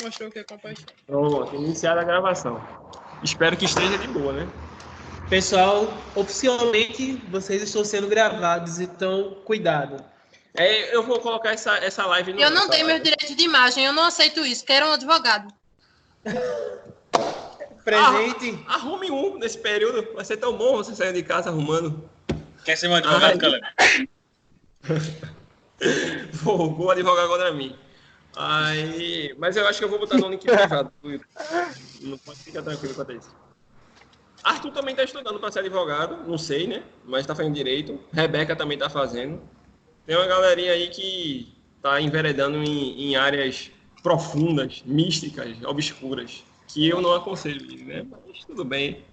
Mostrou o que é compaixão. Pronto, iniciada a gravação. Espero que esteja de boa, né? Pessoal, oficialmente vocês estão sendo gravados, então cuidado. Eu vou colocar essa live no. Eu não tenho meus direitos de imagem, eu não aceito isso. Quero um advogado. Presente. Arrume um nesse período. Vai ser tão bom você sair de casa arrumando. Quer ser meu advogado, Caleb? Vou advogar contra mim. Mas eu acho que eu vou botar no link privado. Não pode ficar tranquilo quanto a isso. Arthur também está estudando para ser advogado, não sei, né? Mas está fazendo direito. Rebeca também está fazendo. Tem uma galerinha aí que está enveredando em áreas profundas, místicas, obscuras, que eu não aconselho, né? Mas tudo bem.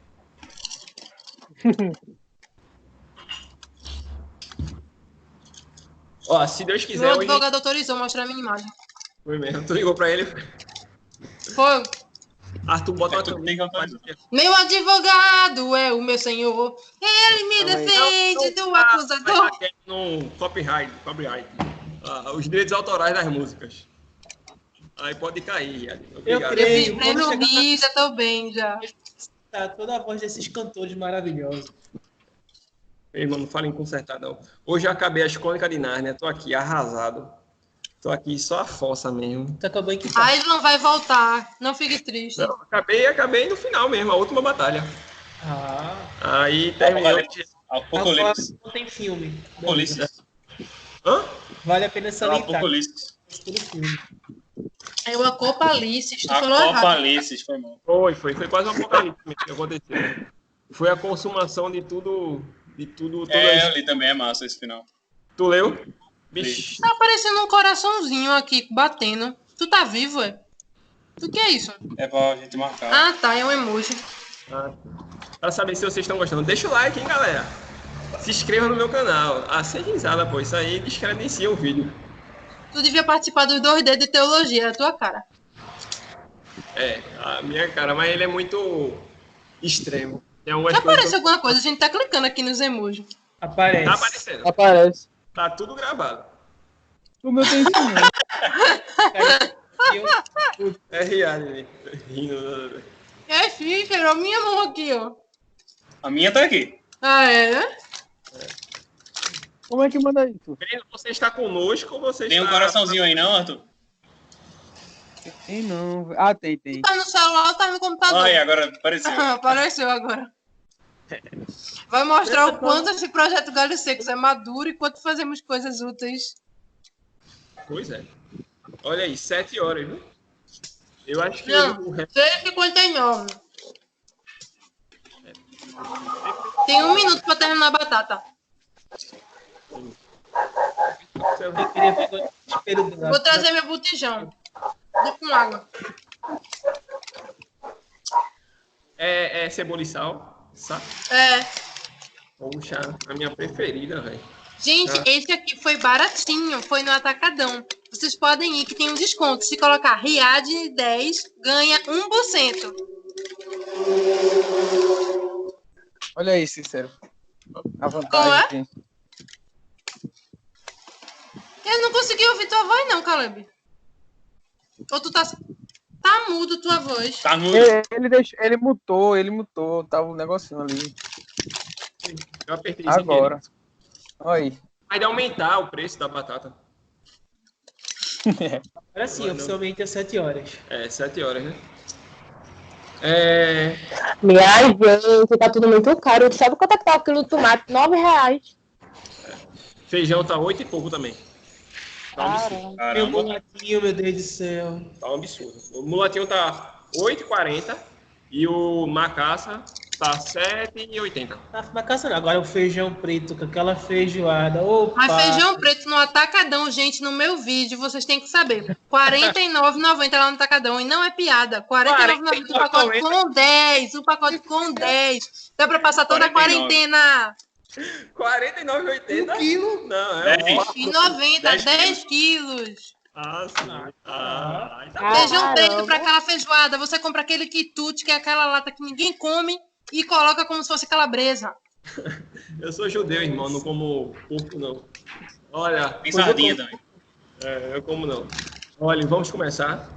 Ó, se Deus quiser... Meu advogado autorizou mostrar a minha imagem. Foi mesmo. Tu ligou para ele? Foi. Arthur, bota uma camisa. Meu advogado é o meu senhor. Ele me defende do acusador. No copyright. Os direitos autorais das músicas. Aí pode cair. Eu Eu creio. fiz prêmio Mi, já tô bem, já. Tá toda a voz desses cantores maravilhosos. Meu irmão, não fala em consertar, não. Hoje eu acabei as Crônicas de Nárnia. Tô aqui arrasado. Tô aqui só a fossa mesmo. Tu acabou em que Ah, ele não vai voltar. Não fique triste. Não, acabei no final mesmo, a última batalha. Aí terminou. Apocalipse. Não tem filme. Apocalipse. Hã? Vale a pena salientar. Apocalipse. É o Acopalices, tu falou errado. Apocalipse, foi mal. Foi quase um apocalipse que aconteceu. Foi a consumação de tudo. Eu li também, é massa esse final. Tu leu? Bicho. Tá aparecendo um coraçãozinho aqui, batendo. Tu tá vivo, é? O que é isso? É pra gente marcar. Ah, tá, é um emoji. Pra saber se vocês estão gostando, deixa o like, hein, galera. Se inscreva no meu canal. Sem risada, pô. Isso aí descredencia o vídeo. Tu devia participar dos 2D de teologia, é a tua cara. A minha cara, mas ele é muito extremo. Tem algumas Já coisas aparece alguma coisa? A gente tá clicando aqui nos emojis. Aparece. Tá aparecendo. Aparece. Tá tudo gravado. O meu tem filme. Riado, rindo. É, sim, tirou minha mão aqui, ó. A minha tá aqui. Ah, é? Como é que manda isso? Breno, você está conosco ou você Tem está... um coraçãozinho aí, não, Arthur? Tem não. Ah, tem. Tá no celular ou tá no computador? Aí, agora apareceu. Apareceu agora. Vai mostrar o quanto esse projeto Galhos Secos é maduro e quanto fazemos coisas úteis. Pois é. Olha aí, 7 horas, viu? Eu acho que... Não, 6h59. Tem 1 minuto pra terminar a batata. Eu queria pegar o espelho do lado. Vou trazer meu botijão. Com água. É cebola e sal, sabe? É. Poxa, a minha preferida, velho. Gente, esse aqui foi baratinho. Foi no Atacadão. Vocês podem ir que tem um desconto. Se colocar Riad 10, ganha 1%. Olha aí, sincero. A vantagem. Qual é? Tem. Eu não consegui ouvir tua voz, não, Caleb. Ou tu tá... Tá mudo tua voz. Tá no... Ele mutou. Tava um negocinho ali. Eu apertei sem Agora. querer. Olha aí. Vai aumentar o preço da batata. Agora sim, oficialmente é 7 horas. 7 horas, né? Minha gente, tá tudo muito caro. Sabe quanto é que tá o quilo de tomate? R$9. Feijão tá 8 e pouco também. Tá um absurdo. Meu Caramba. mulatinho, meu Deus do céu. Tá um absurdo. O mulatinho tá 8,40 e o macaça tá 7,80. Mas caça não. Agora o feijão preto com aquela feijoada. Opa! Mas feijão preto no Atacadão, gente, no meu vídeo, vocês têm que saber. R$49,90 lá no Atacadão. E não é piada. R$49,90 o pacote com 10. O pacote com 10. Dá pra passar toda a 49. quarentena. R$49,80? Um quilo? Não, E 90, 10 quilos. sim. Tá Feijão preto pra aquela feijoada. Você compra aquele quitute, que é aquela lata que ninguém come, e coloca como se fosse calabresa. Eu sou judeu, irmão. Não como porco, não. Olha... Tem sardinha também. Eu como não. Olha, vamos começar.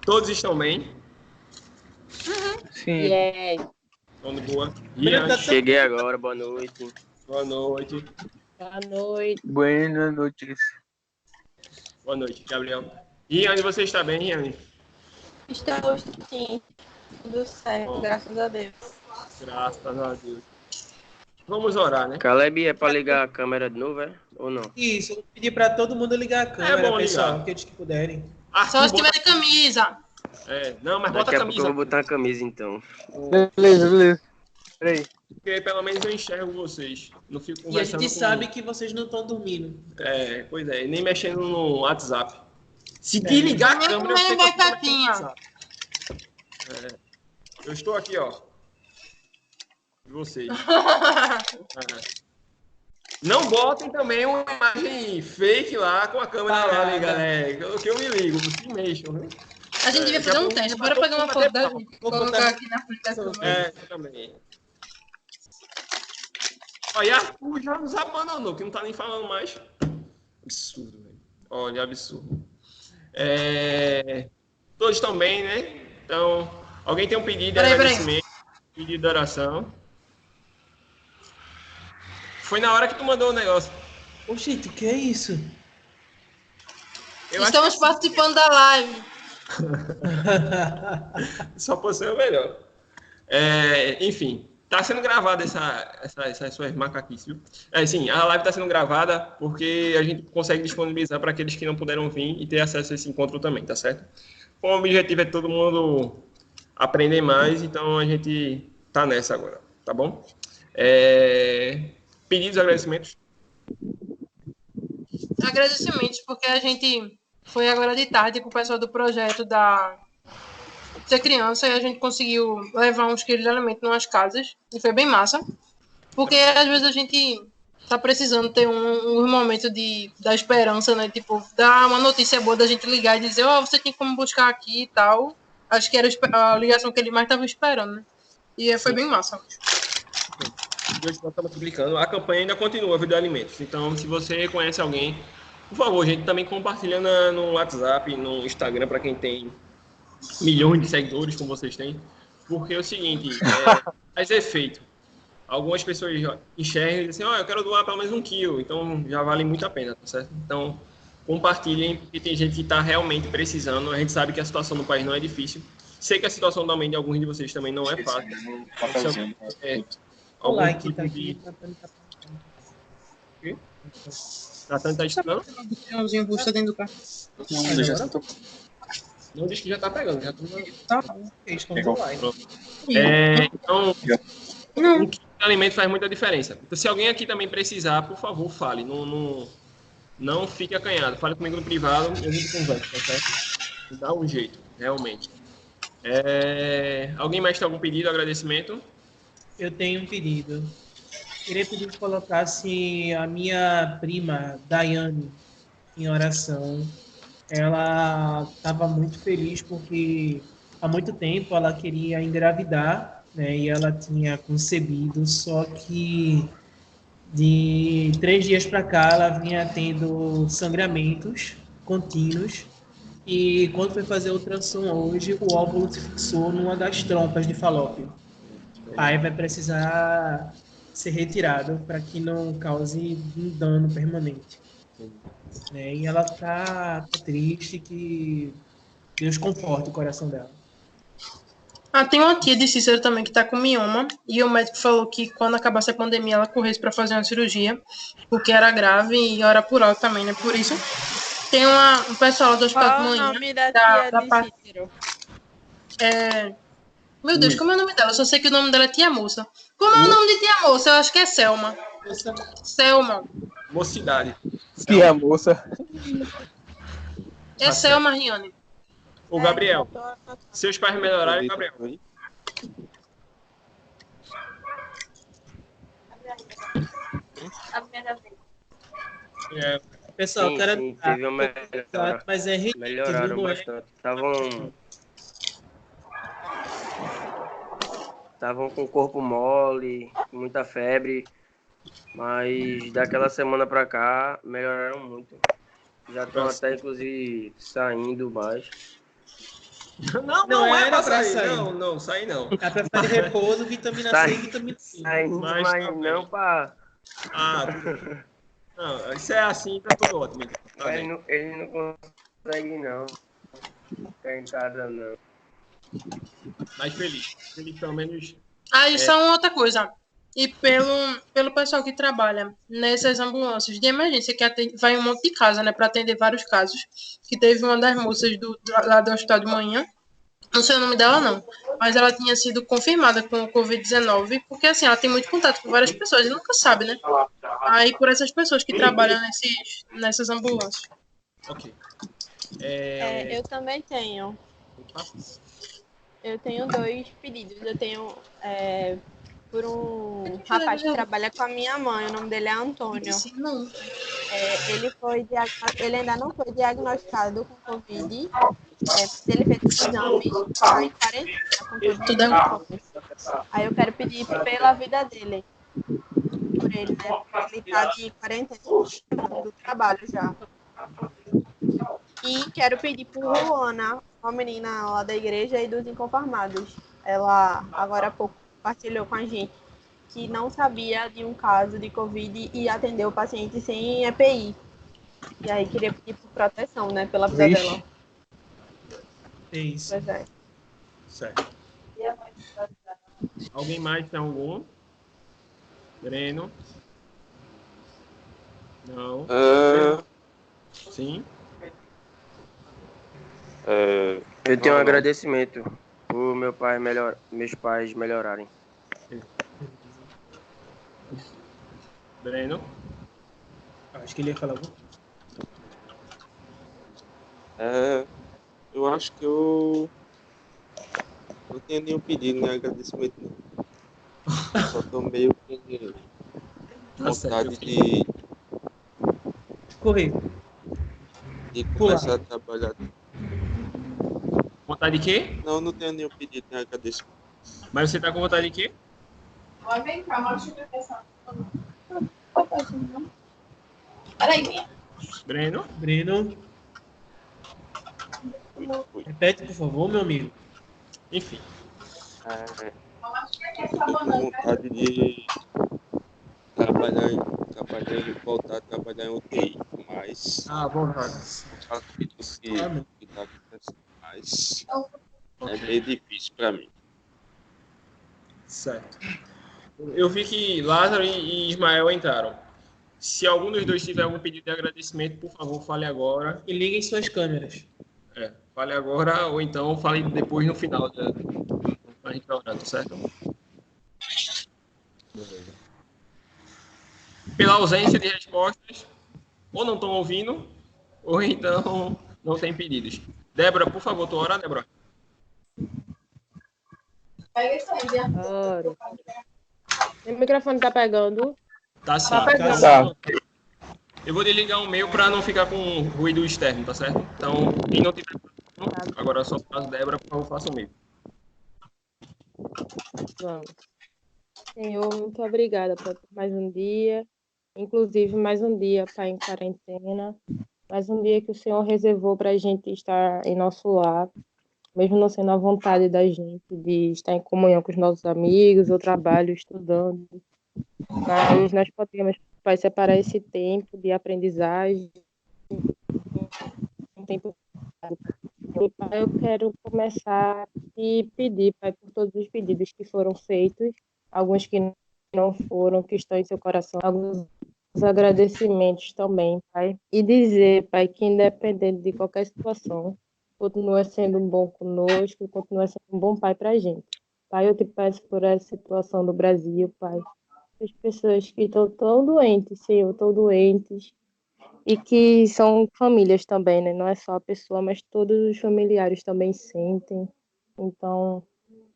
Todos estão bem? Sim. Yes. Estão de boa? Beleza, Ian, Cheguei agora, boa noite. boa noite. Boa noite. Buenas noches. Boa noite, Gabriel. Ian, você está bem, Ian? Estamos sim. Tudo certo, Bom. graças a Deus. Graças a Deus. Vamos orar, né? Caleb, é pra ligar a câmera de novo, é? Ou não? Isso, eu vou pedir pra todo mundo ligar a câmera, bom pessoal, ligar. aqueles que puderem. Só se Arthur, tiver de camisa. Não, mas bota Daqui a a pouco eu camisa. vou botar a camisa, então. Beleza. Peraí. Porque pelo menos eu enxergo vocês. Não fico E a conversando gente com... sabe que vocês não estão dormindo. Pois é, nem mexendo no WhatsApp. Se desligar a Nem câmera, eu comendo sei que eu tô mexendo no batatinha. WhatsApp. Eu estou aqui, ó. E vocês. Não botem também uma imagem fake lá com a câmera lá ligada, né? Que eu me ligo, vocês mexam, né? A gente devia fazer um teste. Bora pegar uma foto da gente. Colocar aqui na frente da câmera. Também. Olha, Arthur já nos abandonou, que não tá nem falando mais. Absurdo, velho. Olha, absurdo. Todos estão bem, né? Então, alguém tem um pedido de agradecimento, pedido de oração. Foi na hora que tu mandou o negócio. Ô, gente, o que é isso? Eu Estamos participando da live. Só pode ser o melhor. Enfim, tá sendo gravada essas suas macaquices, viu? Sim, a live tá sendo gravada porque a gente consegue disponibilizar para aqueles que não puderam vir e ter acesso a esse encontro também, tá certo? O objetivo é todo mundo aprender mais, então a gente tá nessa agora, tá bom? Pedidos, agradecimentos. Agradecimentos, porque a gente foi agora de tarde com o pessoal do projeto da Ser Criança e a gente conseguiu levar uns quilos de alimento em umas casas e foi bem massa. Porque às vezes a gente tá precisando ter um momento da esperança, né? Tipo, dar uma notícia boa da gente ligar e dizer, você tem como buscar aqui e tal. Acho que era a ligação que ele mais tava esperando, né? E foi bem massa. Hoje nós estamos publicando. A campanha ainda continua, Vida Alimentos. Então, se você conhece alguém, por favor, gente, também compartilha no WhatsApp, no Instagram, para quem tem milhões de seguidores, como vocês têm. Porque é o seguinte, faz efeito. Algumas pessoas enxergam e dizem assim, eu quero doar pelo menos 1 quilo, então já vale muito a pena, tá certo? Então, compartilhem, porque tem gente que está realmente precisando. A gente sabe que a situação do país não é difícil. Sei que a situação também de alguns de vocês também não é fácil. O like tá aqui. Natan tá estudando? Um busto dentro do carro. Não diz que já tá pegando, já tô... Tá. Eles estão online. Então, o que alimento faz muita diferença. Então, se alguém aqui também precisar, por favor, fale. Não fique acanhado. Fale comigo no privado e a gente conversa, tá certo? Dá um jeito, realmente. Alguém mais tem algum pedido, agradecimento? Eu tenho um pedido. Queria pedir que colocasse a minha prima, Daiane, em oração. Ela estava muito feliz porque há muito tempo ela queria engravidar, né? E ela tinha concebido, só que de 3 dias para cá ela vinha tendo sangramentos contínuos e quando foi fazer o ultrassom hoje, o óvulo se fixou numa das trompas de Falópio. Aí vai precisar ser retirado para que não cause um dano permanente. E ela tá triste, que Deus conforte o coração dela. Tem uma tia de Cícero também que tá com mioma e o médico falou que quando acabasse a pandemia ela corresse para fazer uma cirurgia, porque era grave e ora por hora também, né? Por isso tem um pessoal do Hospital de Manhã. Qual o nome da tia de Cícero? Meu Deus, como é o nome dela? Eu só sei que o nome dela é Tia Moça. Como é o nome de Tia Moça? Eu acho que é Selma. Selma. Mocidade. Tia moça. É Selma, Riane. O Gabriel. Seus pais melhoraram, Gabriel. Pessoal, o cara teve uma melhora. mas é Melhoraram não bastante. Estavam com o corpo mole, com muita febre, mas daquela semana pra cá melhoraram muito. Já estão até, inclusive, saindo mais. Não é era pra sair. Não, sair não. É pra ficar de repouso, vitamina Sai. C e vitamina C. Ainda Mas mais tá bem. não pra... Tudo bem. Não, isso é assim, tá tudo ótimo. Então. Tá bem. Ele não consegue não. Ficar em casa não. Mas feliz. Feliz pelo menos. Ah, isso é uma outra coisa. E pelo pessoal que trabalha nessas ambulâncias de emergência, que vai em um monte de casa, né, para atender vários casos. Que teve uma das moças lá do hospital de manhã, não sei o nome dela não, mas ela tinha sido confirmada com o Covid-19, porque assim, ela tem muito contato com várias pessoas e nunca sabe, né? Aí por essas pessoas que trabalham nessas ambulâncias. Ok. Eu também tenho. Opa. Eu tenho 2 pedidos. Eu tenho por um rapaz que trabalha com a minha mãe, o nome dele é Antônio. Não. Ele ainda não foi diagnosticado com Covid. Ele fez o exame, está em quarentena com todos os sintomas. Aí eu quero pedir pela vida dele. Por ele, né? Porque ele está de quarentena do trabalho já. E quero pedir por Luana, uma menina lá da igreja e dos inconformados. Ela, agora há pouco, compartilhou com a gente que não sabia de um caso de Covid e atendeu o paciente sem EPI. E aí queria pedir por proteção, né, pela vida dela. É isso. Pois é. Certo. Alguém mais tem algum? Breno? Não. Sim. Eu tenho um agradecimento por meus pais melhorarem. Breno? Acho que ele ia falar alguma coisa. Eu acho que eu não tenho nenhum pedido, nem agradecimento. Não. Só tô meio com vontade de Correr. começar a trabalhar. Vontade de quê? Não tenho nenhum pedido, nem agradecimento. Mas você tá com vontade de quê? Vem cá, mostra a pressão. Peraí. Breno? Repete, por favor, meu amigo. Enfim. Eu tô com vontade de voltar a trabalhar em UTI, mas vontade. acredito que tá acontecendo, mas é meio difícil para mim. Certo. Eu vi que Lázaro e Ismael entraram. Se algum dos dois tiver algum pedido de agradecimento, por favor, fale agora. E liguem suas câmeras. Fale agora ou então fale depois no final da gente vai orando, certo? Beleza. Pela ausência de respostas, ou não estão ouvindo, ou então não tem pedidos. Débora, por favor, tu ora, Débora? Ora. Meu microfone tá pegando. Tá sim. Tá pegando. Tá. Eu vou desligar o meu para não ficar com ruído externo, tá certo? Então, quem não tiver... Agora só faz Débora, por favor, faça o meu. Vamos. Senhor, muito obrigada por mais um dia, inclusive mais um dia, Pai, em quarentena, mais um dia que o Senhor reservou para a gente estar em nosso lar, mesmo não sendo a vontade da gente de estar em comunhão com os nossos amigos, ou trabalho, estudando, mas nós podemos, Pai, separar esse tempo de aprendizagem, um tempo. Pai, eu quero começar e pedir, Pai, por todos os pedidos que foram feitos, alguns que não foram, que estão em seu coração, alguns agradecimentos também, Pai. E dizer, Pai, que independente de qualquer situação, continua sendo um bom conosco, continua sendo um bom Pai para a gente. Pai, eu te peço por essa situação do Brasil, Pai. As pessoas que estão tão doentes, Senhor, tão doentes, e que são famílias também, né? Não é só a pessoa, mas todos os familiares também sentem. Então,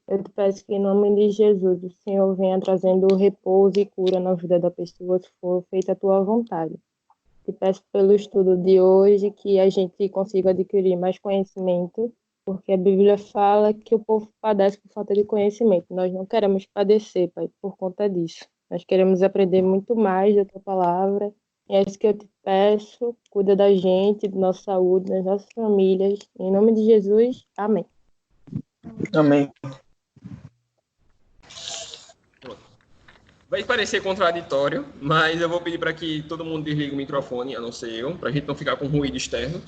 eu te peço que, em nome de Jesus, o Senhor venha trazendo repouso e cura na vida da pessoa, se for feita a tua vontade. Te peço pelo estudo de hoje que a gente consiga adquirir mais conhecimento, porque a Bíblia fala que o povo padece por falta de conhecimento. Nós não queremos padecer, Pai, por conta disso. Nós queremos aprender muito mais da tua palavra. E é isso que eu te peço. Cuida da gente, da nossa saúde, das nossas famílias. Em nome de Jesus, amém. Amém. Vai parecer contraditório, mas eu vou pedir para que todo mundo desligue o microfone, a não ser eu, para a gente não ficar com ruído externo.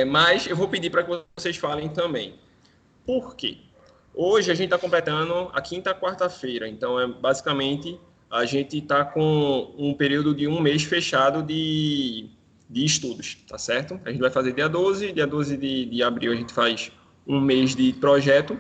Mas eu vou pedir para que vocês falem também. Por quê? Hoje a gente está completando a quinta quarta-feira, então basicamente a gente está com um período de um mês fechado de estudos, tá certo? A gente vai fazer dia 12 de abril a gente faz um mês de projeto,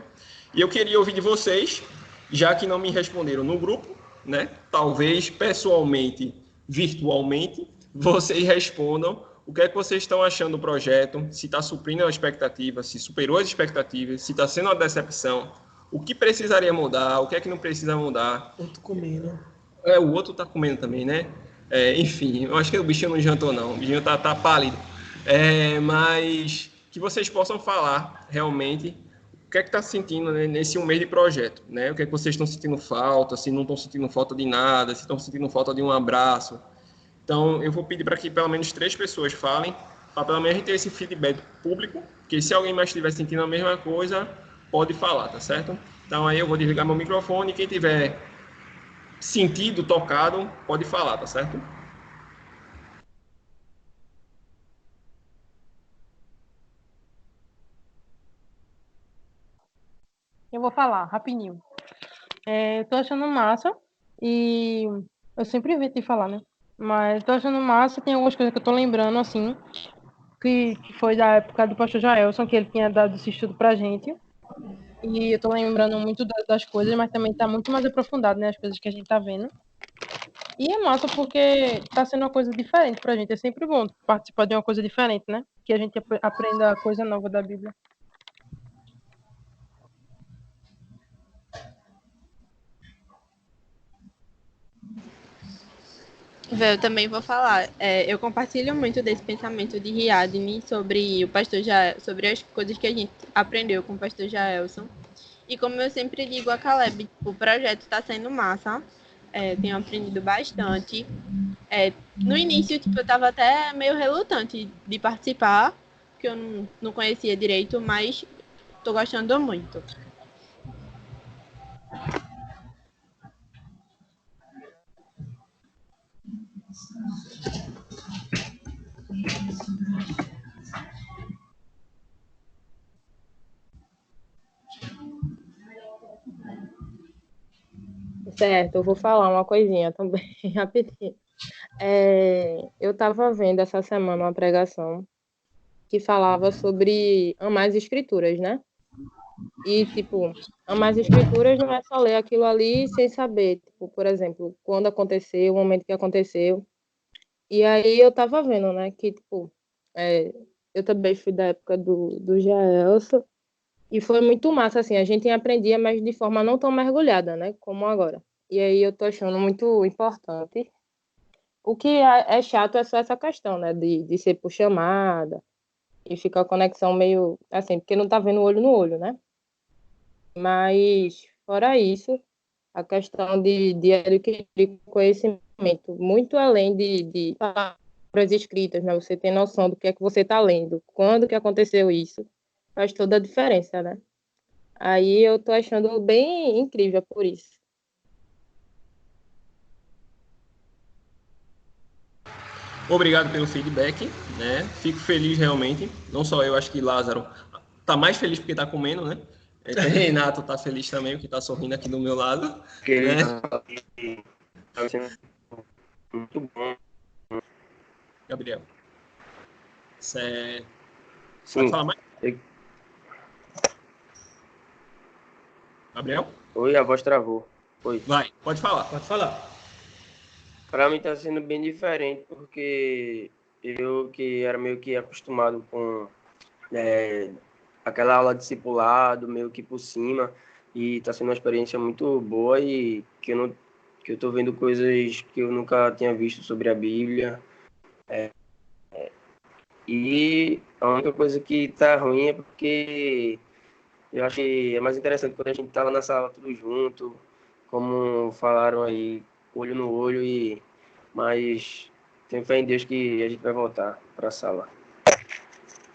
e eu queria ouvir de vocês, já que não me responderam no grupo, né? Talvez pessoalmente, virtualmente, vocês respondam o que é que vocês estão achando do projeto, se está suprindo a expectativa, se superou as expectativas, se está sendo uma decepção, o que precisaria mudar, o que é que não precisa mudar. Eu tô comendo. O outro está comendo também, né? Enfim, eu acho que o bichinho não jantou, não. O bichinho tá pálido. Mas que vocês possam falar realmente o que é que está sentindo, né, nesse um mês de projeto, né? O que é que vocês estão sentindo falta, se não estão sentindo falta de nada, se estão sentindo falta de um abraço. Então, eu vou pedir para que pelo menos 3 pessoas falem, para pelo menos a gente ter esse feedback público, porque se alguém mais estiver sentindo a mesma coisa, pode falar, tá certo? Então, aí eu vou desligar meu microfone e quem tiver sentido, tocado, pode falar, tá certo? Eu vou falar rapidinho. Eu tô achando massa e eu sempre invento de falar, né? Mas tô achando massa, tem algumas coisas que eu tô lembrando, assim, que foi da época do pastor Jaelson, que ele tinha dado esse estudo pra gente. E eu tô lembrando muito das coisas, mas também tá muito mais aprofundado, né? As coisas que a gente tá vendo. E é massa porque tá sendo uma coisa diferente pra gente. É sempre bom participar de uma coisa diferente, né? Que a gente aprenda coisa nova da Bíblia. Eu também vou falar. Eu compartilho muito desse pensamento de Riadne sobre o pastor sobre as coisas que a gente aprendeu com o pastor Jaelson. E como eu sempre digo a Caleb, o projeto está sendo massa. Tenho aprendido bastante. No início, eu estava até meio relutante de participar, porque eu não conhecia direito, mas estou gostando muito. Certo, eu vou falar uma coisinha também, rapidinho. Eu estava vendo essa semana uma pregação que falava sobre amar as escrituras, né? E, tipo, amar as escrituras não é só ler aquilo ali sem saber, tipo, por exemplo, quando aconteceu, o momento que aconteceu. E aí eu tava vendo, né, que, tipo, eu também fui da época do Jaelson, e foi muito massa, assim, a gente aprendia, mas de forma não tão mergulhada, né, como agora. E aí eu tô achando muito importante. O que é chato é só essa questão, né, de ser por chamada, e fica a conexão meio, assim, porque não tá vendo olho no olho, né? Mas, fora isso, a questão de adquirir conhecimento, muito além de palavras escritas, né? Você tem noção do que é que você está lendo, quando que aconteceu isso, faz toda a diferença, né? Aí eu tô achando bem incrível por isso. Obrigado pelo feedback, né? Fico feliz realmente. Não só eu, acho que Lázaro tá mais feliz porque tá comendo, né? Renato tá feliz também, porque tá sorrindo aqui do meu lado. Porque Né? tá sendo muito bom. Gabriel. Certo. Sim. Pode falar mais? Gabriel? Oi, a voz travou. Oi. Vai, pode falar. Pode falar. Para mim tá sendo bem diferente, porque eu que era meio que acostumado com aquela aula discipulado, meio que por cima, e tá sendo uma experiência muito boa e que eu tô vendo coisas que eu nunca tinha visto sobre a Bíblia. E a única coisa que tá ruim é porque eu acho que é mais interessante quando a gente tá lá na sala tudo junto, como falaram aí, olho no olho, mas tenho fé em Deus que a gente vai voltar para a sala.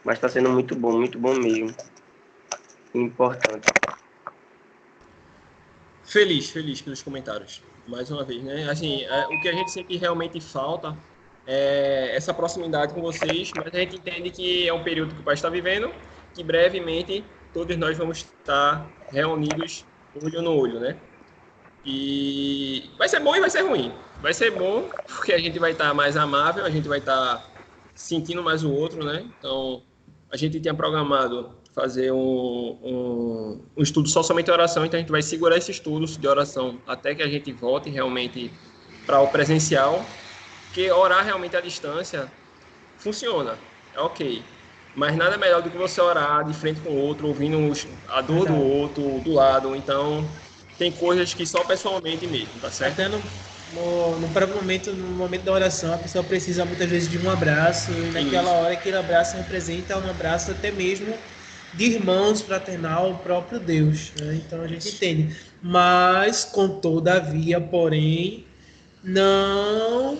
Mas está sendo muito bom mesmo. importante. Feliz pelos comentários, mais uma vez, né? Assim, o que a gente sente realmente falta é essa proximidade com vocês, mas a gente entende que é um período que o país está vivendo, que brevemente todos nós vamos estar reunidos olho no olho, né? E vai ser bom e vai ser ruim. Vai ser bom porque a gente vai estar mais amável, a gente vai estar sentindo mais o outro, né? Então, a gente tinha programado fazer um estudo só somente oração, então a gente vai segurar esse estudo de oração até que a gente volte realmente para o presencial, porque orar realmente à distância funciona, é ok, mas nada melhor do que você orar de frente com o outro, ouvindo a dor do outro do lado. Então tem coisas que só pessoalmente mesmo, tá certo? Até no próprio momento, no momento da oração, a pessoa precisa muitas vezes de um abraço, e naquela hora aquele abraço representa um abraço até mesmo de irmãos fraternal, o próprio Deus, né? Então a gente entende. Mas, todavia, porém, não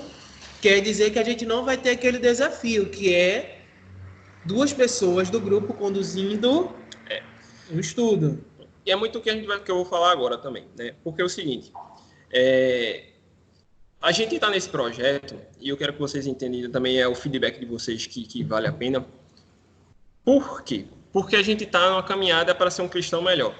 quer dizer que a gente não vai ter aquele desafio, que é 2 pessoas do grupo conduzindo o estudo. E é muito o que eu vou falar agora também, né? Porque é o seguinte, a gente está nesse projeto, e eu quero que vocês entendam também o feedback de vocês que vale a pena. Por quê? Porque a gente está numa caminhada para ser um cristão melhor.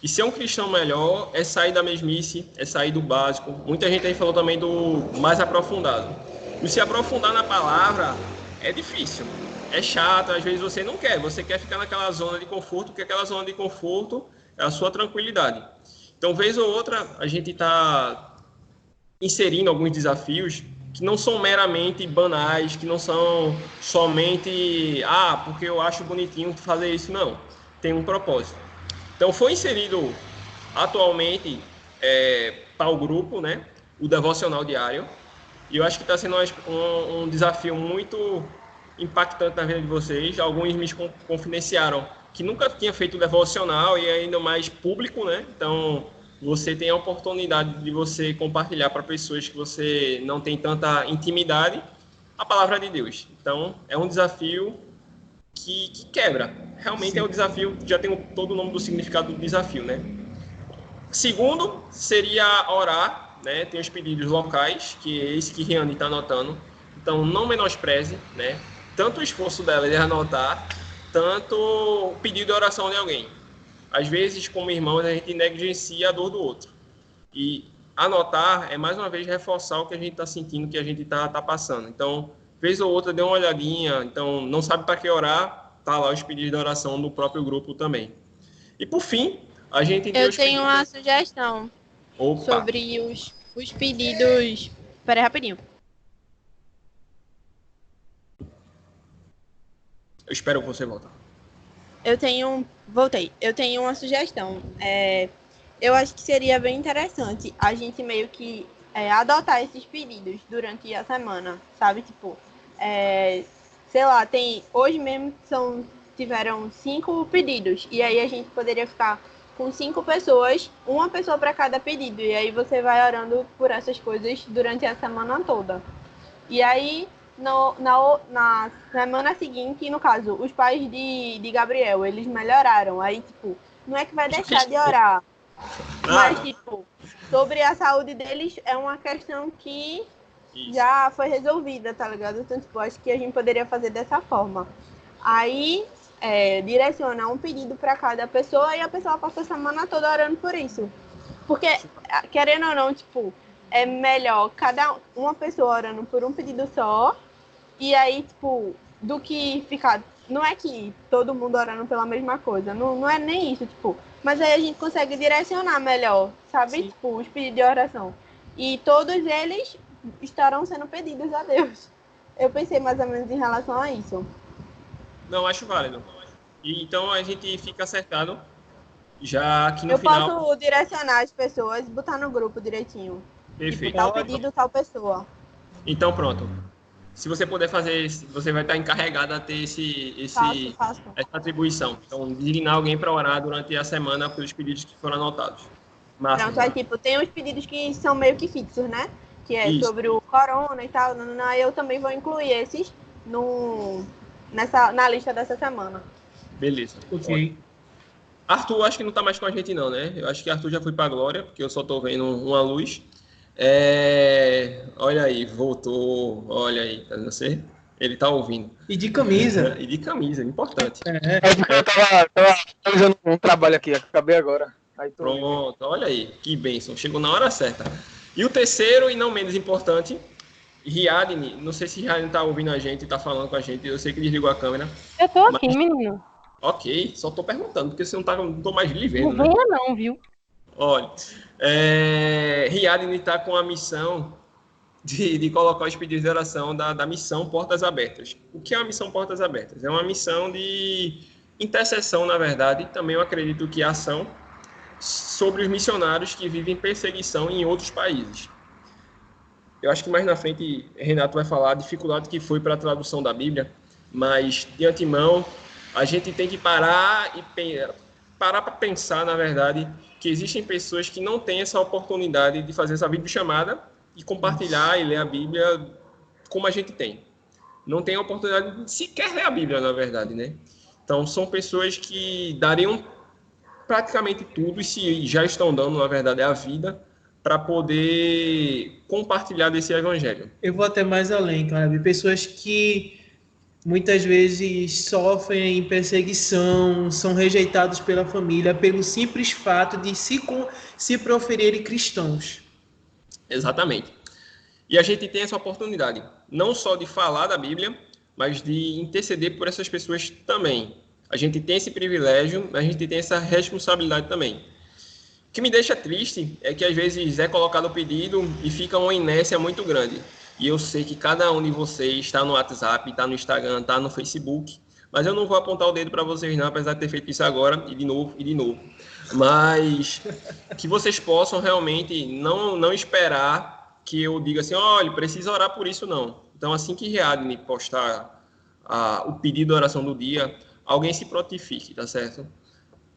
E ser um cristão melhor é sair da mesmice, é sair do básico. Muita gente aí falou também do mais aprofundado. E se aprofundar na palavra é difícil, é chato, às vezes você não quer, você quer ficar naquela zona de conforto, porque aquela zona de conforto é a sua tranquilidade. Então, vez ou outra, a gente está inserindo alguns desafios que não são meramente banais, que não são somente, porque eu acho bonitinho fazer isso, não. Tem um propósito. Então, foi inserido atualmente para o grupo, né, o devocional diário, e eu acho que está sendo um desafio muito impactante na vida de vocês. Alguns me confidenciaram que nunca tinha feito devocional e ainda mais público, né? Então, você tem a oportunidade de você compartilhar para pessoas que você não tem tanta intimidade a palavra de Deus. Então, é um desafio que quebra. Realmente Sim. É um desafio, já tem todo o nome do significado do desafio, né? Segundo, seria orar, né? Tem os pedidos locais, que é esse que Riane está anotando. Então, não menospreze, né? Tanto o esforço dela de anotar, tanto o pedido de oração de alguém. Às vezes, como irmãos, a gente negligencia a dor do outro. E anotar é, mais uma vez, reforçar o que a gente está sentindo, que a gente está passando. Então, vez ou outra, dê uma olhadinha. Então, não sabe para que orar, tá lá os pedidos de oração do próprio grupo também. E, por fim, a gente... Eu tenho uma sugestão sobre os pedidos... Espera aí, rapidinho. Eu espero que você volte. Voltei. Eu tenho uma sugestão. Eu acho que seria bem interessante a gente meio que adotar esses pedidos durante a semana, sabe? Tipo, sei lá, hoje mesmo tiveram 5 pedidos. E aí a gente poderia ficar com 5 pessoas, uma pessoa para cada pedido. E aí você vai orando por essas coisas durante a semana toda. E aí... Na semana seguinte, no caso, os pais de Gabriel, eles melhoraram. Aí, tipo, não é que vai deixar de orar. Mas, tipo, sobre a saúde deles é uma questão que já foi resolvida, tá ligado? Então, tipo, acho que a gente poderia fazer dessa forma. Aí, direcionar um pedido para cada pessoa e a pessoa passa a semana toda orando por isso. Porque, querendo ou não, tipo, é melhor uma pessoa orando por um pedido só. E aí, tipo, do que ficar... Não é que todo mundo orando pela mesma coisa. Não é nem isso, tipo... Mas aí a gente consegue direcionar melhor, sabe? Sim. Tipo, os pedidos de oração. E todos eles estarão sendo pedidos a Deus. Eu pensei mais ou menos em relação a isso. Não, acho válido. E então a gente fica acertado já que no final... Eu posso direcionar as pessoas, botar no grupo direitinho. Perfeito. Tipo, tal pedido, tal pessoa. Então, pronto. Se você puder fazer, você vai estar encarregado a ter Faço. essa atribuição. Então, designar alguém para orar durante a semana pelos pedidos que foram anotados. Não, só tipo, tem os pedidos que são meio que fixos, né? Que é Isso. sobre o corona e tal. Eu também vou incluir esses na lista dessa semana. Beleza. Ok. Arthur, acho que não tá mais com a gente não, né? Eu acho que Arthur já foi pra Glória, porque eu só tô vendo uma luz. Olha aí, voltou. Olha aí, tá vendo você? Ele tá ouvindo. E de camisa. E de camisa, importante. É porque eu tava fazendo um trabalho aqui, acabei agora. Aí Pronto, olha aí, que bênção. Chegou na hora certa. E o terceiro, e não menos importante, Riadne. Não sei se Riadne tá ouvindo a gente, tá falando com a gente. Eu sei que desligou a câmera. Eu tô aqui, menino. Ok, só tô perguntando, porque você não tô mais lhe vendo, Não né? venha não, viu? Olha, Riadne está com a missão de colocar os pedidos de oração da missão Portas Abertas. O que é a missão Portas Abertas? É uma missão de intercessão, na verdade, também eu acredito que ação sobre os missionários que vivem perseguição em outros países. Eu acho que mais na frente Renato vai falar a dificuldade que foi para a tradução da Bíblia, mas de antemão a gente tem que parar para pensar, na verdade, que existem pessoas que não têm essa oportunidade de fazer essa videochamada e compartilhar e ler a Bíblia como a gente tem. Não tem a oportunidade de sequer ler a Bíblia, na verdade, né? Então, são pessoas que dariam praticamente tudo, e se já estão dando, na verdade, a vida, para poder compartilhar desse evangelho. Eu vou até mais além, cara. Pessoas que muitas vezes sofrem perseguição, são rejeitados pela família pelo simples fato de se proferirem cristãos. Exatamente. E a gente tem essa oportunidade, não só de falar da Bíblia, mas de interceder por essas pessoas também. A gente tem esse privilégio, mas a gente tem essa responsabilidade também. O que me deixa triste é que às vezes é colocado o pedido e fica uma inércia muito grande. E eu sei que cada um de vocês está no WhatsApp, está no Instagram, está no Facebook, mas eu não vou apontar o dedo para vocês não, apesar de ter feito isso agora, e de novo. Mas que vocês possam realmente não esperar que eu diga assim, olha, precisa orar por isso não. Então, assim que Riadne postar o pedido de oração do dia, alguém se prontifique, tá certo?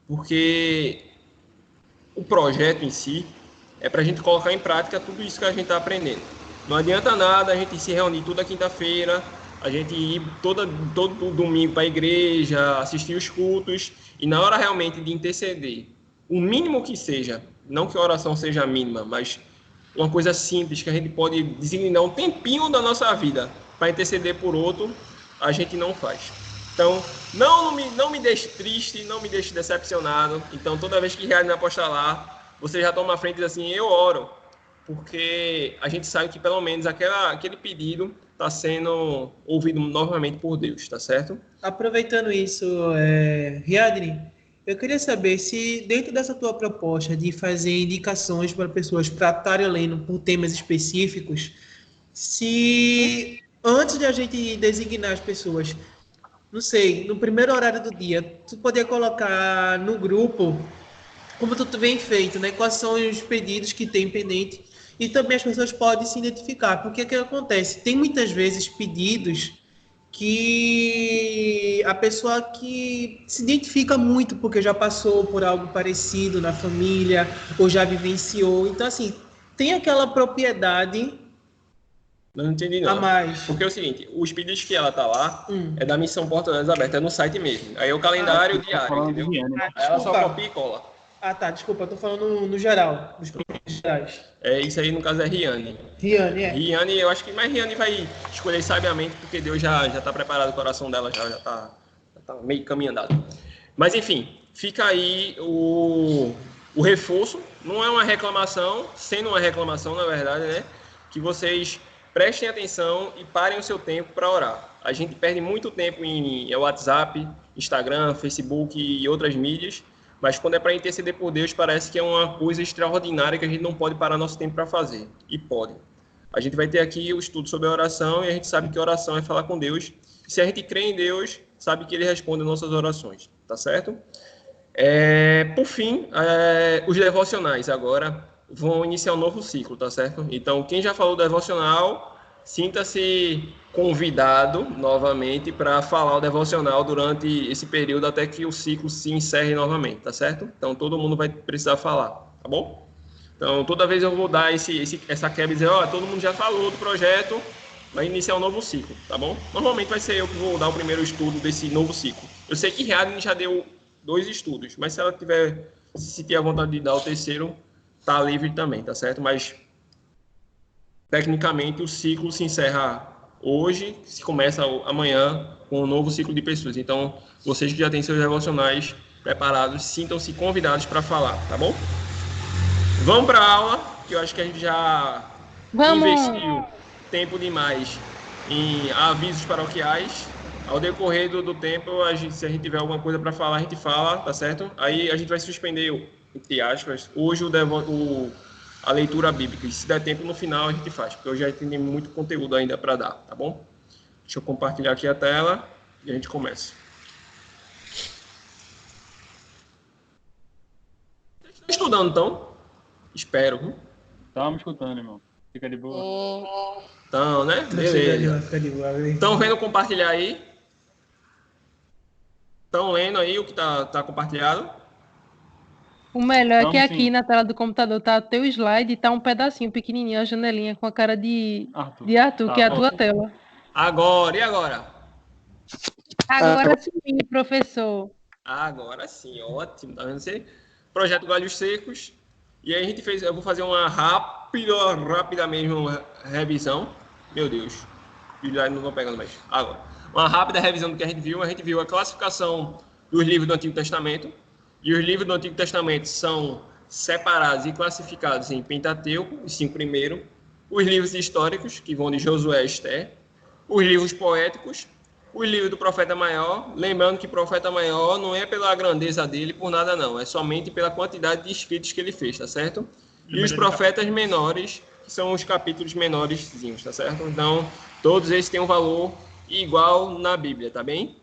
Porque o projeto em si é para a gente colocar em prática tudo isso que a gente está aprendendo. Não adianta nada a gente se reunir toda quinta-feira, a gente ir todo domingo para a igreja, assistir os cultos, e na hora realmente de interceder, o mínimo que seja, não que a oração seja a mínima, mas uma coisa simples que a gente pode designar um tempinho da nossa vida para interceder por outro, a gente não faz. Então, não me deixe triste, não me deixe decepcionado. Então, toda vez que Riadne apostar lá, você já toma a frente e diz assim, eu oro. Porque a gente sabe que pelo menos aquele pedido está sendo ouvido novamente por Deus, tá certo? Aproveitando isso, Riadne, eu queria saber se dentro dessa tua proposta de fazer indicações para pessoas para estarem lendo por temas específicos, se antes de a gente designar as pessoas, não sei, no primeiro horário do dia, tu poder colocar no grupo, como tu vem feito, né? Quais são os pedidos que tem pendente, e também as pessoas podem se identificar, porque o que acontece? Tem muitas vezes pedidos que a pessoa que se identifica muito porque já passou por algo parecido na família, ou já vivenciou, então assim, tem aquela propriedade. Não entendi não. A mais. Porque é o seguinte, os pedidos que ela tá lá é da Missão Portas Abertas, é no site mesmo. Aí é o calendário diário, entendeu? Aí ela só copia e cola. Ah, tá, desculpa, eu tô falando no geral, nos pedidos gerais. Isso aí no caso é Riane. Riane, eu acho que mais Riane vai escolher sabiamente, porque Deus já tá preparado, o coração dela já tá meio caminho andado. Mas enfim, fica aí o reforço, não é uma reclamação, sendo uma reclamação na verdade, né? Que vocês prestem atenção e parem o seu tempo para orar. A gente perde muito tempo em WhatsApp, Instagram, Facebook e outras mídias, mas quando é para interceder por Deus, parece que é uma coisa extraordinária que a gente não pode parar nosso tempo para fazer. E pode. A gente vai ter aqui o estudo sobre a oração e a gente sabe que oração é falar com Deus. E se a gente crê em Deus, sabe que Ele responde nossas orações. Tá certo? Por fim, os devocionais agora vão iniciar um novo ciclo, tá certo? Então, quem já falou do devocional, sinta-se convidado novamente para falar o devocional durante esse período até que o ciclo se encerre novamente, tá certo? Então, todo mundo vai precisar falar, tá bom? Então, toda vez eu vou dar essa quebra e dizer, todo mundo já falou do projeto, vai iniciar um novo ciclo, tá bom? Normalmente vai ser eu que vou dar o primeiro estudo desse novo ciclo. Eu sei que Riadne já deu 2 estudos. Mas se ela tiver, se sentir a vontade de dar o terceiro, tá livre também, tá certo? Mas, tecnicamente, o ciclo se encerra hoje, se começa amanhã com um novo ciclo de pessoas. Então, vocês que já têm seus devocionais preparados, sintam-se convidados para falar, tá bom? Vamos para a aula, que eu acho que a gente já investiu tempo demais em avisos paroquiais. Ao decorrer do tempo, se a gente tiver alguma coisa para falar, a gente fala, tá certo? Aí a gente vai suspender, entre aspas, hoje a leitura bíblica. E se der tempo, no final a gente faz, porque eu já tenho muito conteúdo ainda para dar, tá bom? Deixa eu compartilhar aqui a tela e a gente começa. Vocês estão estudando, então? Espero, viu? Estamos escutando, irmão. Fica de boa. Então, né? Beleza. Estão vendo compartilhar aí? Estão lendo aí o que tá compartilhado? O melhor é que Vamos aqui sim. na tela do computador tá o teu slide e tá um pedacinho pequenininho, a janelinha com a cara de Arthur, Tá que é a bom. tua tela. Agora, e agora? Agora sim, professor. Agora sim, ótimo. Tá vendo você? Projeto Galhos Secos. E aí a gente fez, eu vou fazer uma rápida mesmo revisão. Meu Deus, os slides não estão pegando mais. Agora, uma rápida revisão do que a gente viu. A gente viu a classificação dos livros do Antigo Testamento. E os livros do Antigo Testamento são separados e classificados em Pentateuco, os 5 primeiros. Os livros históricos, que vão de Josué a Esther. Os livros poéticos. Os livros do Profeta Maior. Lembrando que o Profeta Maior não é pela grandeza dele, por nada não. É somente pela quantidade de escritos que ele fez, tá certo? E os profetas menores, que são os capítulos menorzinhos, tá certo? Então, todos esses têm um valor igual na Bíblia, tá bem?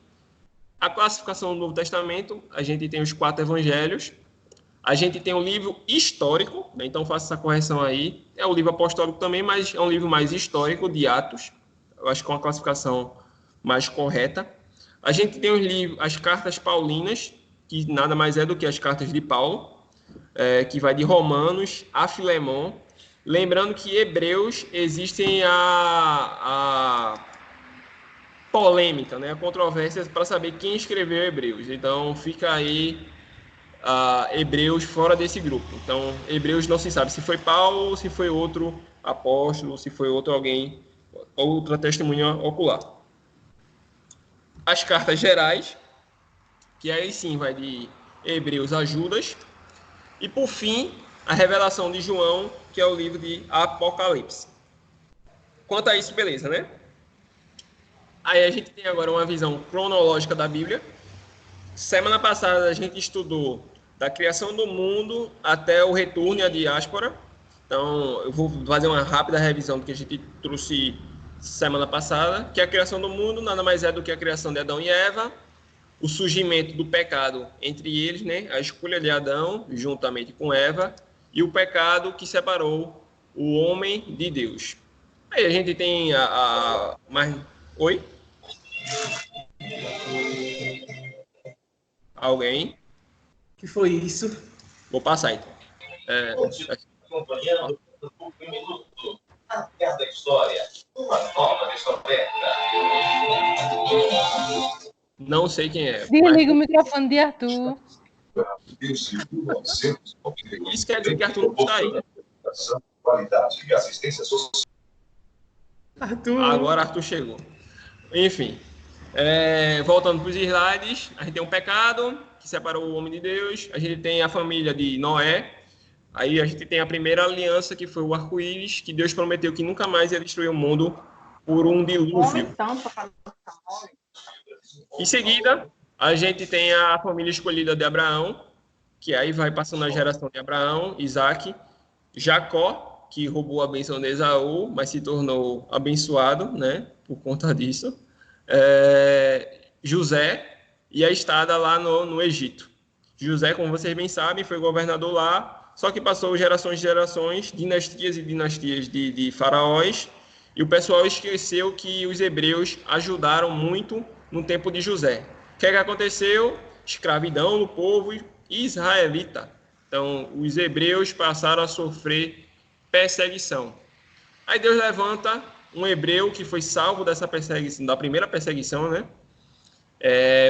A classificação do Novo Testamento, a gente tem os 4 evangelhos. A gente tem o livro histórico, né? Então faça essa correção aí. É o livro apostólico também, mas é um livro mais histórico, de Atos. Eu acho que é uma classificação mais correta. A gente tem os livros, as cartas paulinas, que nada mais é do que as cartas de Paulo, que vai de Romanos a Filemon. Lembrando que Hebreus existem a polêmica, né? A controvérsia para saber quem escreveu Hebreus. Então fica aí Hebreus fora desse grupo. Então Hebreus não se sabe se foi Paulo, se foi outro apóstolo, se foi outro alguém, outra testemunha ocular. As cartas gerais, que aí sim vai de Hebreus a Judas. E, por fim, a revelação de João, que é o livro de Apocalipse. Quanto a isso, beleza, né? Aí a gente tem agora uma visão cronológica da Bíblia. Semana passada a gente estudou da criação do mundo até o retorno e a diáspora. Então, eu vou fazer uma rápida revisão do que a gente trouxe semana passada, que a criação do mundo nada mais é do que a criação de Adão e Eva, o surgimento do pecado entre eles, né? A escolha de Adão juntamente com Eva e o pecado que separou o homem de Deus. Aí a gente tem Oi? Alguém? Que foi isso? Vou passar então. Acompanhando o minuto. A terra da história. Uma nova descoberta. Não sei quem é. Desliga o microfone de Arthur. Isso quer dizer que Arthur não está aí. Qualidade e assistência social. Agora Arthur chegou. Enfim. Voltando para os slides, a gente tem um pecado que separou o homem de Deus. A gente tem a família de Noé. Aí a gente tem a primeira aliança, que foi o arco-íris, que Deus prometeu que nunca mais ia destruir o mundo por um dilúvio. Em seguida, a gente tem a família escolhida de Abraão, que aí vai passando a geração de Abraão, Isaac, Jacó, que roubou a bênção de Esaú, mas se tornou abençoado, né, por conta disso, José e a estada lá no Egito. José, como vocês bem sabem, foi governador lá, só que passou gerações e gerações, dinastias e dinastias de faraós, e o pessoal esqueceu que os hebreus ajudaram muito no tempo de José. O que aconteceu? Escravidão no povo israelita. Então, os hebreus passaram a sofrer perseguição. Aí Deus levanta um hebreu que foi salvo dessa perseguição, da primeira perseguição, né?